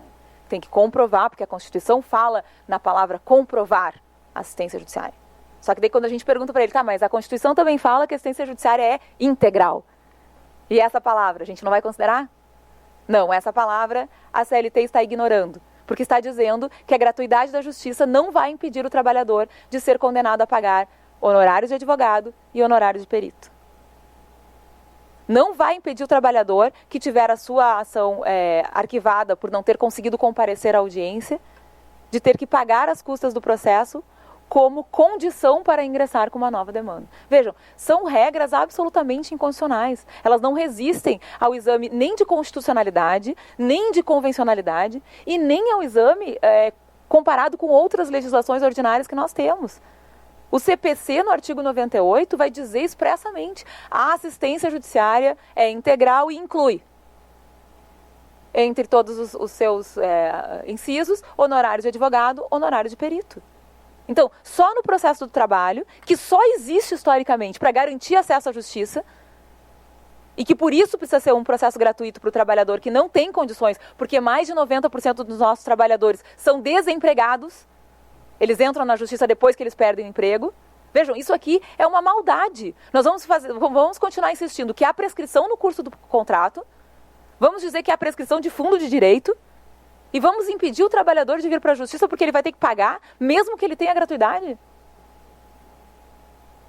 Tem que comprovar, porque a Constituição fala na palavra comprovar assistência judiciária. Só que daí quando a gente pergunta para ele, tá, mas a Constituição também fala que a assistência judiciária é integral. E essa palavra, a gente não vai considerar? Não, essa palavra a CLT está ignorando, porque está dizendo que a gratuidade da justiça não vai impedir o trabalhador de ser condenado a pagar honorários de advogado e honorários de perito. Não vai impedir o trabalhador que tiver a sua ação arquivada por não ter conseguido comparecer à audiência, de ter que pagar as custas do processo como condição para ingressar com uma nova demanda. Vejam, são regras absolutamente inconstitucionais. Elas não resistem ao exame nem de constitucionalidade, nem de convencionalidade e nem ao exame comparado com outras legislações ordinárias que nós temos. O CPC, no artigo 98, vai dizer expressamente a assistência judiciária é integral e inclui, entre todos os seus incisos, honorários de advogado, honorários de perito. Então, só no processo do trabalho, que só existe historicamente para garantir acesso à justiça, e que por isso precisa ser um processo gratuito para o trabalhador que não tem condições, porque mais de 90% dos nossos trabalhadores são desempregados. Eles entram na justiça depois que eles perdem o emprego. Vejam, isso aqui é uma maldade. Nós vamos continuar insistindo que há prescrição no curso do contrato, vamos dizer que há prescrição de fundo de direito, e vamos impedir o trabalhador de vir para a justiça porque ele vai ter que pagar, mesmo que ele tenha gratuidade?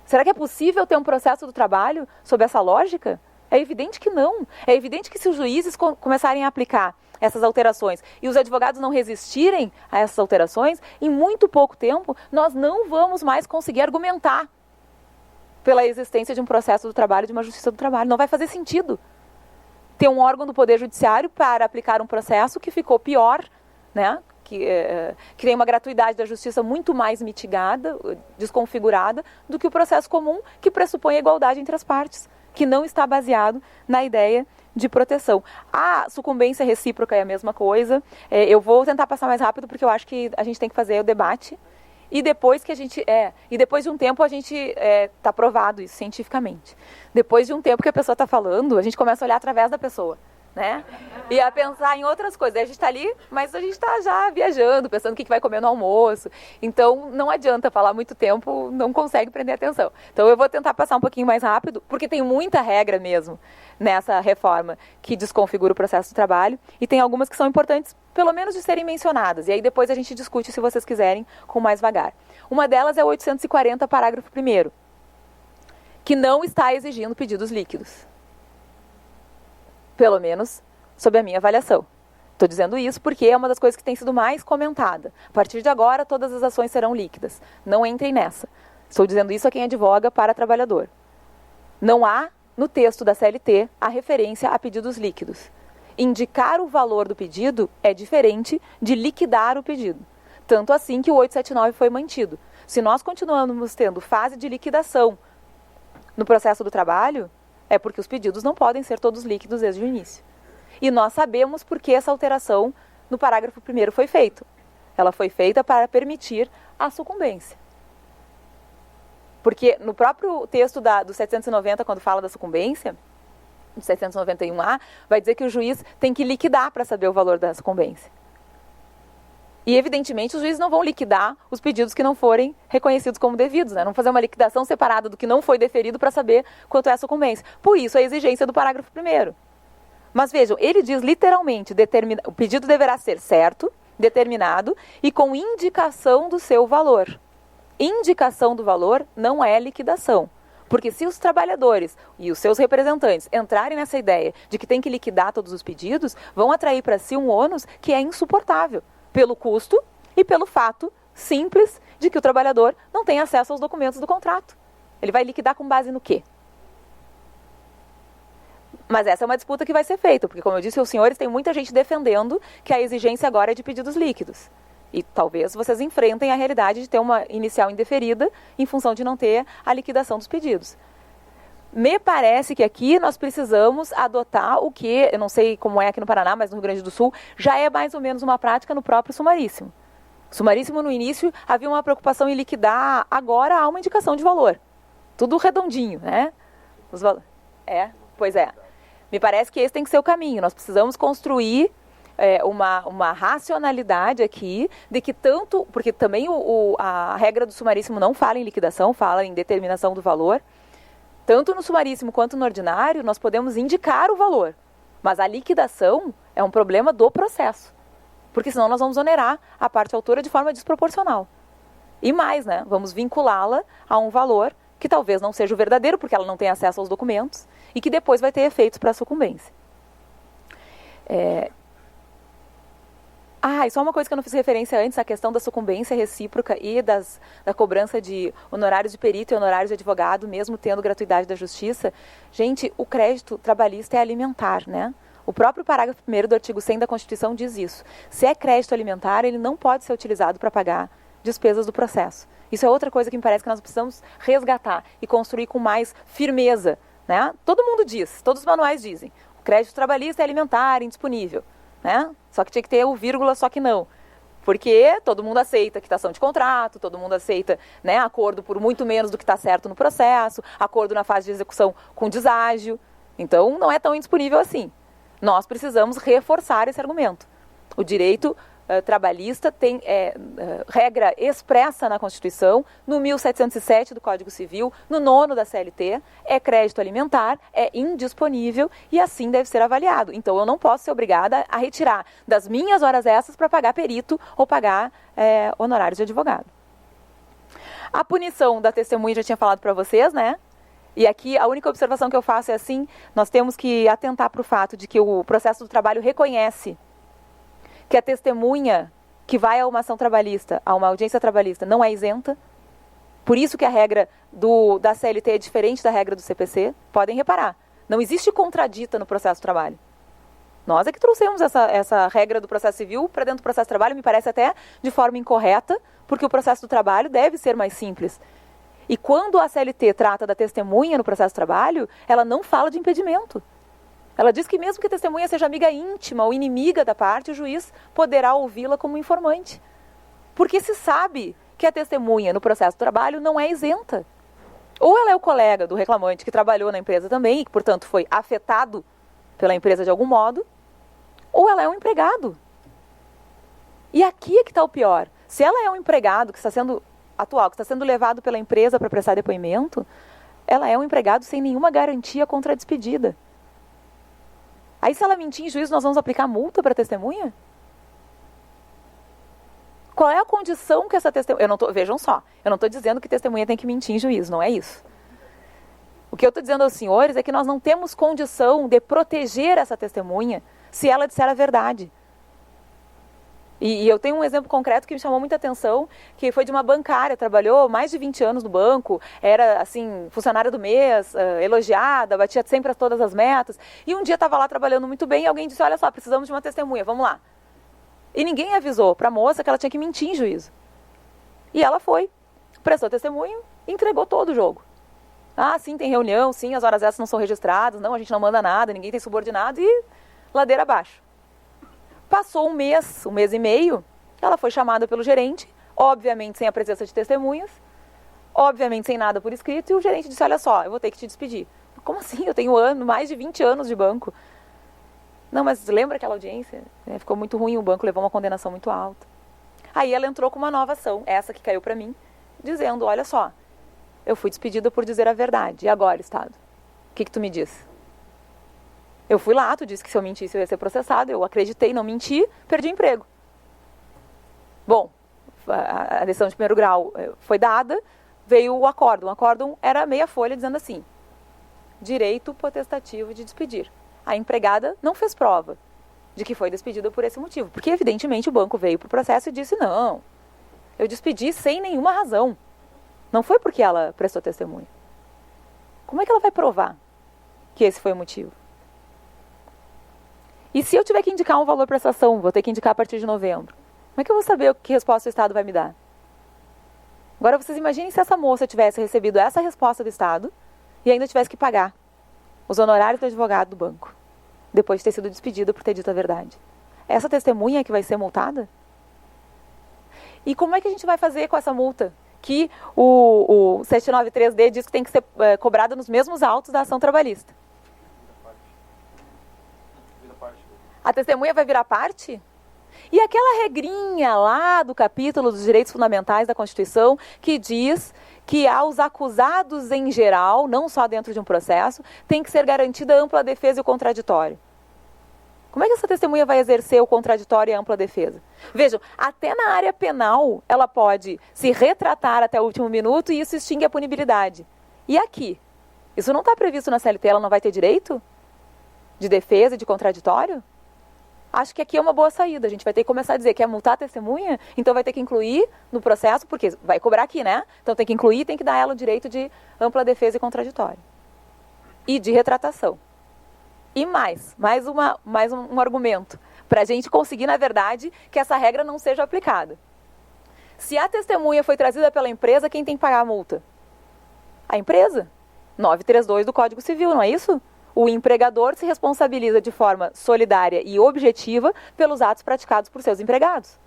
Será que é possível ter um processo do trabalho sob essa lógica? É evidente que não. É evidente que se os juízes começarem a aplicar essas alterações e os advogados não resistirem a essas alterações, em muito pouco tempo nós não vamos mais conseguir argumentar pela existência de um processo do trabalho, de uma justiça do trabalho. Não vai fazer sentido ter um órgão do Poder Judiciário para aplicar um processo que ficou pior, né? Que tem uma gratuidade da justiça muito mais mitigada, desconfigurada, do que o processo comum, que pressupõe a igualdade entre as partes, que não está baseado na ideia de proteção. A sucumbência recíproca é a mesma coisa. Eu vou tentar passar mais rápido, porque eu acho que a gente tem que fazer o debate. E depois de um tempo a gente está provado isso cientificamente. Depois de um tempo que a pessoa está falando, a gente começa a olhar através da pessoa, né? E a pensar em outras coisas. A gente está ali, mas a gente está já viajando, pensando o que vai comer no almoço. Então não adianta falar muito tempo, não consegue prender atenção. Então eu vou tentar passar um pouquinho mais rápido, porque tem muita regra mesmo nessa reforma que desconfigura o processo de trabalho, e tem algumas que são importantes, pelo menos de serem mencionadas, e aí depois a gente discute se vocês quiserem com mais vagar. Uma delas é o 840, parágrafo 1º, que não está exigindo pedidos líquidos. Pelo menos sob a minha avaliação. Estou dizendo isso porque é uma das coisas que tem sido mais comentada. A partir de agora, todas as ações serão líquidas. Não entrem nessa. Estou dizendo isso a quem advoga para trabalhador. Não há, no texto da CLT, a referência a pedidos líquidos. Indicar o valor do pedido é diferente de liquidar o pedido. Tanto assim que o 879 foi mantido. Se nós continuamos tendo fase de liquidação no processo do trabalho, é porque os pedidos não podem ser todos líquidos desde o início. E nós sabemos por que essa alteração no parágrafo 1º foi feita. Ela foi feita para permitir a sucumbência. Porque no próprio texto do 790, quando fala da sucumbência, do 791A, vai dizer que o juiz tem que liquidar para saber o valor da sucumbência. E, evidentemente, os juízes não vão liquidar os pedidos que não forem reconhecidos como devidos, né? Não fazer uma liquidação separada do que não foi deferido para saber quanto é a sucumbência. Por isso, a exigência do parágrafo 1º. Mas vejam, ele diz literalmente, o pedido deverá ser certo, determinado e com indicação do seu valor. Indicação do valor não é liquidação. Porque se os trabalhadores e os seus representantes entrarem nessa ideia de que tem que liquidar todos os pedidos, vão atrair para si um ônus que é insuportável, pelo custo e pelo fato simples de que o trabalhador não tem acesso aos documentos do contrato. Ele vai liquidar com base no quê? Mas essa é uma disputa que vai ser feita, porque, como eu disse aos senhores, tem muita gente defendendo que a exigência agora é de pedidos líquidos. E talvez vocês enfrentem a realidade de ter uma inicial indeferida em função de não ter a liquidação dos pedidos. Me parece que aqui nós precisamos adotar o que, eu não sei como é aqui no Paraná, mas no Rio Grande do Sul, já é mais ou menos uma prática no próprio sumaríssimo. Sumaríssimo, no início, havia uma preocupação em liquidar, agora há uma indicação de valor. Tudo redondinho, né? Pois é. Me parece que esse tem que ser o caminho. Nós precisamos construir uma racionalidade aqui de que tanto, porque também a regra do sumaríssimo não fala em liquidação, fala em determinação do valor. Tanto no sumaríssimo quanto no ordinário, nós podemos indicar o valor. Mas a liquidação é um problema do processo. Porque senão nós vamos onerar a parte autora de forma desproporcional. E mais, né? Vamos vinculá-la a um valor que talvez não seja o verdadeiro, porque ela não tem acesso aos documentos, e que depois vai ter efeitos para a sucumbência. E só uma coisa que eu não fiz referência antes, a questão da sucumbência recíproca e da cobrança de honorários de perito e honorários de advogado, mesmo tendo gratuidade da justiça. Gente, o crédito trabalhista é alimentar, né? O próprio parágrafo 1º do artigo 100 da Constituição diz isso. Se é crédito alimentar, ele não pode ser utilizado para pagar despesas do processo. Isso é outra coisa que me parece que nós precisamos resgatar e construir com mais firmeza, né? Todo mundo diz, todos os manuais dizem, o crédito trabalhista é alimentar, indisponível, né? Só que tinha que ter o vírgula, só que não. Porque todo mundo aceita quitação de contrato, todo mundo aceita, né, acordo por muito menos do que está certo no processo, acordo na fase de execução com deságio. Então, não é tão indisponível assim. Nós precisamos reforçar esse argumento. O direito trabalhista tem regra expressa na Constituição, no 1707 do Código Civil, no 9º da CLT, é crédito alimentar, é indisponível e assim deve ser avaliado. Então eu não posso ser obrigada a retirar das minhas horas extras para pagar perito ou pagar honorários de advogado. A punição da testemunha já tinha falado para vocês, né? E aqui a única observação que eu faço é assim, nós temos que atentar para o fato de que o processo do trabalho reconhece que a testemunha que vai a uma ação trabalhista, a uma audiência trabalhista, não é isenta. Por isso que a regra da CLT é diferente da regra do CPC. Podem reparar, não existe contradita no processo do trabalho. Nós é que trouxemos essa regra do processo civil para dentro do processo do trabalho, me parece até de forma incorreta, porque o processo do trabalho deve ser mais simples. E quando a CLT trata da testemunha no processo do trabalho, ela não fala de impedimento. Ela diz que mesmo que a testemunha seja amiga íntima ou inimiga da parte, o juiz poderá ouvi-la como informante. Porque se sabe que a testemunha no processo do trabalho não é isenta. Ou ela é o colega do reclamante que trabalhou na empresa também e que, portanto, foi afetado pela empresa de algum modo, ou ela é um empregado. E aqui é que está o pior. Se ela é um empregado que está sendo atual, que está sendo levado pela empresa para prestar depoimento, ela é um empregado sem nenhuma garantia contra a despedida. Aí, se ela mentir em juízo, nós vamos aplicar multa para a testemunha? Qual é a condição que essa testemunha... Vejam só, eu não estou dizendo que testemunha tem que mentir em juízo, não é isso. O que eu estou dizendo aos senhores é que nós não temos condição de proteger essa testemunha se ela disser a verdade. E eu tenho um exemplo concreto que me chamou muita atenção, que foi de uma bancária, trabalhou mais de 20 anos no banco, era, assim, funcionária do mês, elogiada, batia sempre todas as metas, e um dia estava lá trabalhando muito bem e alguém disse, olha só, precisamos de uma testemunha, vamos lá. E ninguém avisou para a moça que ela tinha que mentir em juízo. E ela foi, prestou testemunho e entregou todo o jogo. Ah, sim, tem reunião, sim, as horas extras não são registradas, não, a gente não manda nada, ninguém tem subordinado e ladeira abaixo. Passou um mês e meio, ela foi chamada pelo gerente, obviamente sem a presença de testemunhas, obviamente sem nada por escrito, e o gerente disse, olha só, eu vou ter que te despedir. Como assim? Eu tenho mais de 20 anos de banco. Não, mas lembra aquela audiência? Ficou muito ruim, o banco levou uma condenação muito alta. Aí ela entrou com uma nova ação, essa que caiu para mim, dizendo, olha só, eu fui despedida por dizer a verdade, e agora, Estado? O que tu me diz? Eu fui lá, tu disse que se eu mentisse eu ia ser processado, eu acreditei, não menti, perdi o emprego. Bom, a decisão de primeiro grau foi dada, veio o acórdão. O acórdão era meia folha dizendo assim, direito potestativo de despedir. A empregada não fez prova de que foi despedida por esse motivo, porque evidentemente o banco veio para o processo e disse, não, eu despedi sem nenhuma razão. Não foi porque ela prestou testemunho. Como é que ela vai provar que esse foi o motivo? E se eu tiver que indicar um valor para essa ação, vou ter que indicar a partir de novembro, como é que eu vou saber que resposta o Estado vai me dar? Agora vocês imaginem se essa moça tivesse recebido essa resposta do Estado e ainda tivesse que pagar os honorários do advogado do banco, depois de ter sido despedida por ter dito a verdade. Essa testemunha é que vai ser multada? E como é que a gente vai fazer com essa multa? Que o 793D diz que tem que ser cobrada nos mesmos autos da ação trabalhista. A testemunha vai virar parte? E aquela regrinha lá do capítulo dos direitos fundamentais da Constituição que diz que aos acusados em geral, não só dentro de um processo, tem que ser garantida ampla defesa e o contraditório. Como é que essa testemunha vai exercer o contraditório e a ampla defesa? Vejam, até na área penal ela pode se retratar até o último minuto e isso extingue a punibilidade. E aqui? Isso não está previsto na CLT, ela não vai ter direito de defesa e de contraditório? Acho que aqui é uma boa saída. A gente vai ter que começar a dizer que é multar a testemunha, então vai ter que incluir no processo, porque vai cobrar aqui, né? Então tem que incluir, tem que dar ela o direito de ampla defesa e contraditório. E de retratação. E mais um argumento, para a gente conseguir, na verdade, que essa regra não seja aplicada. Se a testemunha foi trazida pela empresa, quem tem que pagar a multa? A empresa. 932 do Código Civil, não é isso? O empregador se responsabiliza de forma solidária e objetiva pelos atos praticados por seus empregados.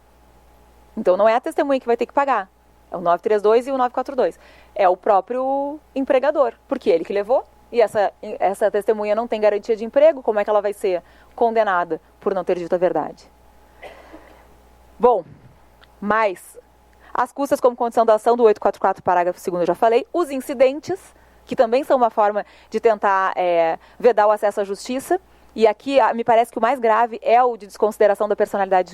Então não é a testemunha que vai ter que pagar. É o 932 e o 942. É o próprio empregador, porque ele que levou. E essa testemunha não tem garantia de emprego, como é que ela vai ser condenada por não ter dito a verdade? Bom, mas as custas como condição da ação do 844, parágrafo 2º, eu já falei. Os incidentes, que também são uma forma de tentar vedar o acesso à justiça. E aqui me parece que o mais grave é o de desconsideração da personalidade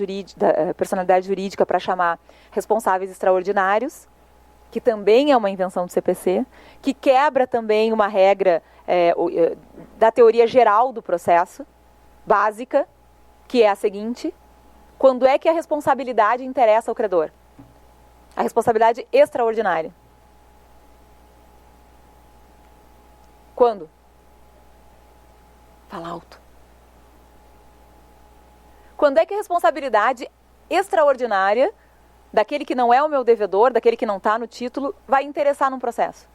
jurídica para chamar responsáveis extraordinários, que também é uma invenção do CPC, que quebra também uma regra da teoria geral do processo, básica, que é a seguinte: quando é que a responsabilidade interessa ao credor? A responsabilidade extraordinária. Quando? Fala alto. Quando é que a responsabilidade extraordinária daquele que não é o meu devedor, daquele que não está no título, vai interessar num processo?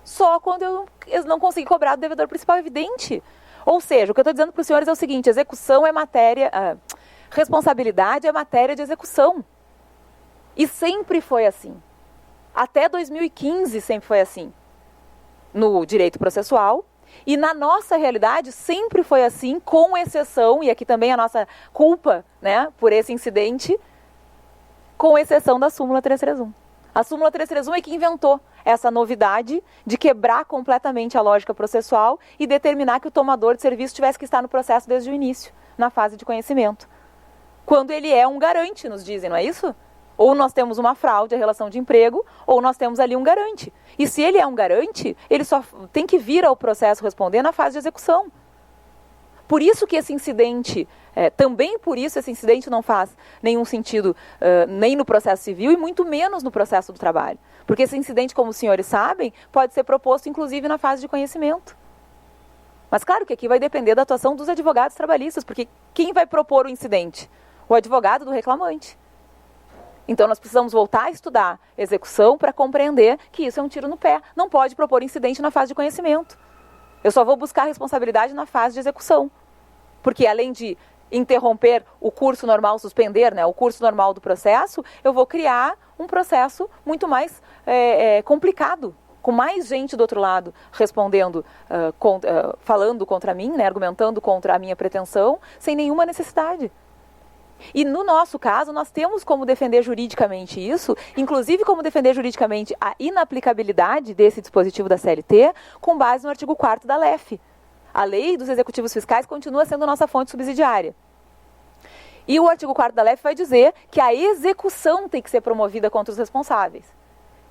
Só quando eu não conseguir cobrar do devedor principal, evidente. Ou seja, o que eu estou dizendo para os senhores é o seguinte: execução é matéria, responsabilidade é matéria de execução. E sempre foi assim. Até 2015 sempre foi assim. No direito processual. E na nossa realidade sempre foi assim, com exceção, e aqui também a nossa culpa, né, por esse incidente, com exceção da súmula 331. A súmula 331 é que inventou essa novidade de quebrar completamente a lógica processual e determinar que o tomador de serviço tivesse que estar no processo desde o início, na fase de conhecimento. Quando ele é um garante, nos dizem, não é isso? Ou nós temos uma fraude à relação de emprego, ou nós temos ali um garante. E se ele é um garante, ele só tem que vir ao processo responder na fase de execução. Por isso que esse incidente, também por isso esse incidente não faz nenhum sentido nem no processo civil e muito menos no processo do trabalho. Porque esse incidente, como os senhores sabem, pode ser proposto inclusive na fase de conhecimento. Mas claro que aqui vai depender da atuação dos advogados trabalhistas, porque quem vai propor o incidente? O advogado do reclamante. Então nós precisamos voltar a estudar execução para compreender que isso é um tiro no pé. Não pode propor incidente na fase de conhecimento. Eu só vou buscar responsabilidade na fase de execução. Porque além de interromper o curso normal, suspender, né, o curso normal do processo, eu vou criar um processo muito mais complicado, com mais gente do outro lado respondendo, falando contra mim, né, argumentando contra a minha pretensão, sem nenhuma necessidade. E no nosso caso, nós temos como defender juridicamente isso, inclusive como defender juridicamente a inaplicabilidade desse dispositivo da CLT, com base no artigo 4º da LEF. A lei dos executivos fiscais continua sendo nossa fonte subsidiária. E o artigo 4º da LEF vai dizer que a execução tem que ser promovida contra os responsáveis.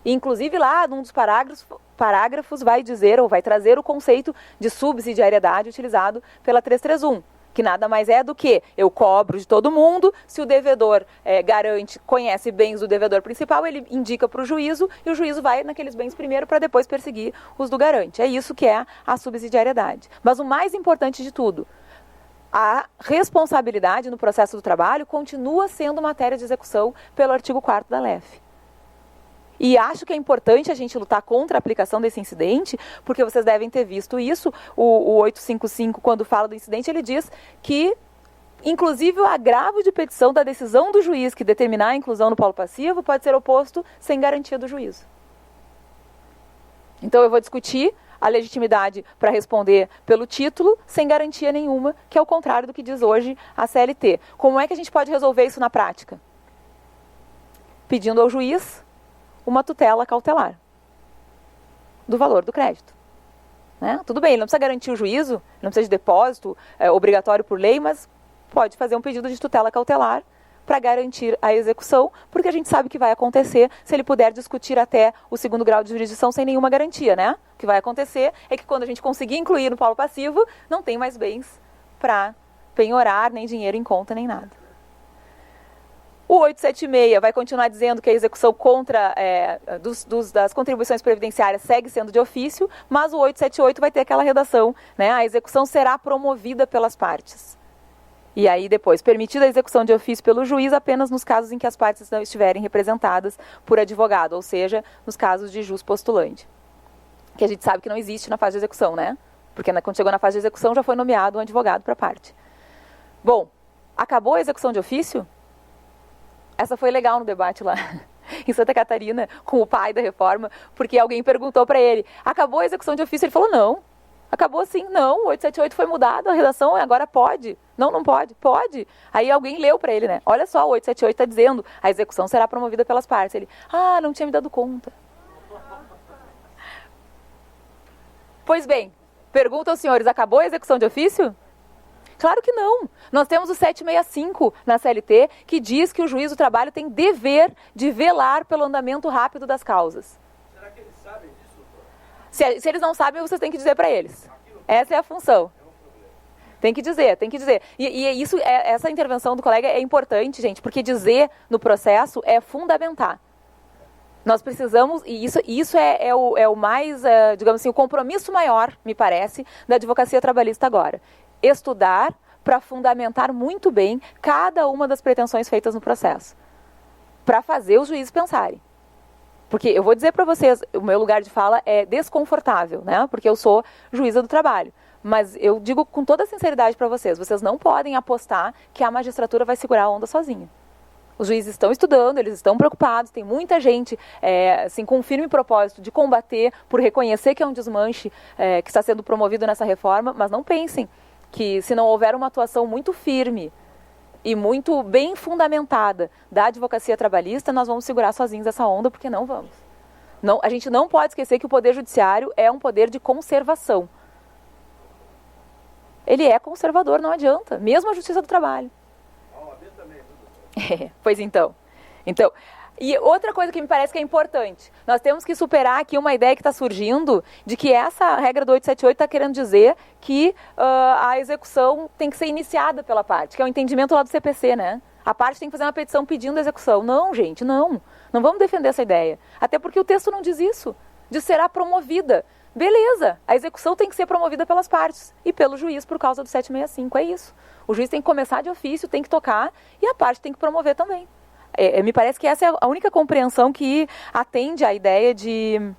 E, inclusive lá, num dos parágrafos vai dizer, ou vai trazer o conceito de subsidiariedade utilizado pela 331. Que nada mais é do que eu cobro de todo mundo, se o devedor conhece bens do devedor principal, ele indica para o juízo, e o juízo vai naqueles bens primeiro para depois perseguir os do garante. É isso que é a subsidiariedade. Mas o mais importante de tudo, a responsabilidade no processo do trabalho continua sendo matéria de execução pelo artigo 4º da LEF. E acho que é importante a gente lutar contra a aplicação desse incidente, porque vocês devem ter visto isso. O 855, quando fala do incidente, ele diz que, inclusive, o agravo de petição da decisão do juiz que determinar a inclusão no polo passivo pode ser oposto sem garantia do juízo. Então, eu vou discutir a legitimidade para responder pelo título, sem garantia nenhuma, que é o contrário do que diz hoje a CLT. Como é que a gente pode resolver isso na prática? Pedindo ao juiz uma tutela cautelar do valor do crédito. Né? Tudo bem, ele não precisa garantir o juízo, não precisa de depósito obrigatório por lei, mas pode fazer um pedido de tutela cautelar para garantir a execução, porque a gente sabe o que vai acontecer se ele puder discutir até o 2º grau de jurisdição sem nenhuma garantia. Né? O que vai acontecer é que quando a gente conseguir incluir no polo passivo, não tem mais bens para penhorar, nem dinheiro em conta, nem nada. O 876 vai continuar dizendo que a execução contra das contribuições previdenciárias segue sendo de ofício, mas o 878 vai ter aquela redação, né? A execução será promovida pelas partes. E aí depois, permitida a execução de ofício pelo juiz apenas nos casos em que as partes não estiverem representadas por advogado, ou seja, nos casos de jus postulante. Que a gente sabe que não existe na fase de execução, né? Porque quando chegou na fase de execução já foi nomeado um advogado para a parte. Bom, acabou a execução de ofício? Essa foi legal no debate lá em Santa Catarina, com o pai da reforma, porque alguém perguntou para ele, acabou a execução de ofício? Ele falou, não, acabou sim, não, o 878 foi mudado, a redação agora pode. Não, não pode, pode. Aí alguém leu para ele, né, olha só, o 878 está dizendo, a execução será promovida pelas partes. Ele, não tinha me dado conta. Pois bem, pergunta aos senhores, acabou a execução de ofício? Claro que não. Nós temos o 765 na CLT, que diz que o juiz do trabalho tem dever de velar pelo andamento rápido das causas. Será que eles sabem disso, doutor? Se eles não sabem, vocês têm que dizer para eles. Essa é a função. Tem que dizer, tem que dizer. E essa intervenção do colega é importante, gente, porque dizer no processo é fundamentar. Nós precisamos, e isso é o mais, digamos assim, o compromisso maior, me parece, da advocacia trabalhista agora. Estudar para fundamentar muito bem cada uma das pretensões feitas no processo, para fazer os juízes pensarem. Porque eu vou dizer para vocês, o meu lugar de fala é desconfortável, né? Porque eu sou juíza do trabalho. Mas eu digo com toda sinceridade para vocês, vocês não podem apostar que a magistratura vai segurar a onda sozinha. Os juízes estão estudando, eles estão preocupados, tem muita gente assim, com um firme propósito de combater, por reconhecer que é um desmanche que está sendo promovido nessa reforma, mas não pensem que se não houver uma atuação muito firme e muito bem fundamentada da advocacia trabalhista, nós vamos segurar sozinhos essa onda, porque não vamos. Não, a gente não pode esquecer que o Poder Judiciário é um poder de conservação. Ele é conservador, não adianta, mesmo a Justiça do Trabalho. Pois então. E outra coisa que me parece que é importante, nós temos que superar aqui uma ideia que está surgindo de que essa regra do 878 está querendo dizer que a execução tem que ser iniciada pela parte, que é o entendimento lá do CPC, né? A parte tem que fazer uma petição pedindo a execução. Não, gente, não. Não vamos defender essa ideia. Até porque o texto não diz isso. Diz será promovida. Beleza, a execução tem que ser promovida pelas partes e pelo juiz por causa do 765, é isso. O juiz tem que começar de ofício, tem que tocar e a parte tem que promover também. Me parece que essa é a única compreensão que atende à ideia de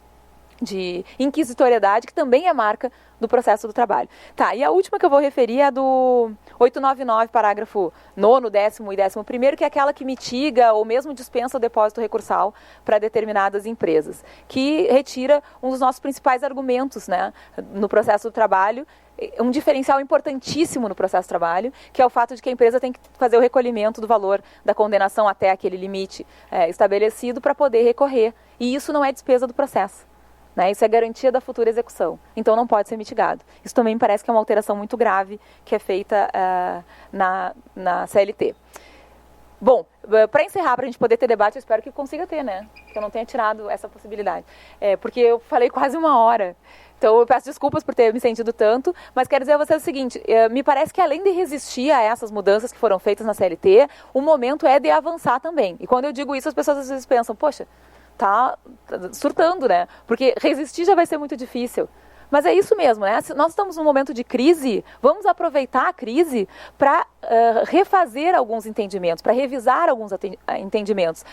inquisitoriedade, que também é marca do processo do trabalho. Tá, e a última que eu vou referir é a do 899, parágrafo 9º, 10º e 11º, que é aquela que mitiga ou mesmo dispensa o depósito recursal para determinadas empresas, que retira um dos nossos principais argumentos, né, no processo do trabalho, um diferencial importantíssimo no processo do trabalho, que é o fato de que a empresa tem que fazer o recolhimento do valor da condenação até aquele limite estabelecido para poder recorrer. E isso não é despesa do processo. Né? Isso é garantia da futura execução. Então não pode ser mitigado. Isso também me parece que é uma alteração muito grave que é feita na CLT. Bom, para encerrar, para a gente poder ter debate, eu espero que consiga ter, né? Que eu não tenha tirado essa possibilidade. Porque eu falei quase 1 hora. Então eu peço desculpas por ter me sentido tanto, mas quero dizer a vocês o seguinte, me parece que além de resistir a essas mudanças que foram feitas na CLT, o momento é de avançar também. E quando eu digo isso, as pessoas às vezes pensam, poxa, tá surtando, né? Porque resistir já vai ser muito difícil. Mas é isso mesmo, né? Se nós estamos num momento de crise, vamos aproveitar a crise para refazer alguns entendimentos, para revisar alguns entendimentos,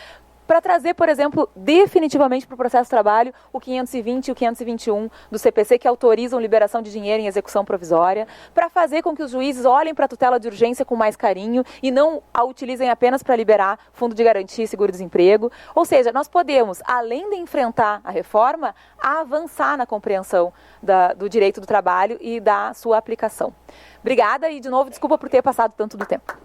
para trazer, por exemplo, definitivamente para o processo de trabalho o 520 e o 521 do CPC, que autorizam liberação de dinheiro em execução provisória, para fazer com que os juízes olhem para a tutela de urgência com mais carinho e não a utilizem apenas para liberar fundo de garantia e seguro-desemprego. Ou seja, nós podemos, além de enfrentar a reforma, avançar na compreensão do direito do trabalho e da sua aplicação. Obrigada e, de novo, desculpa por ter passado tanto do tempo.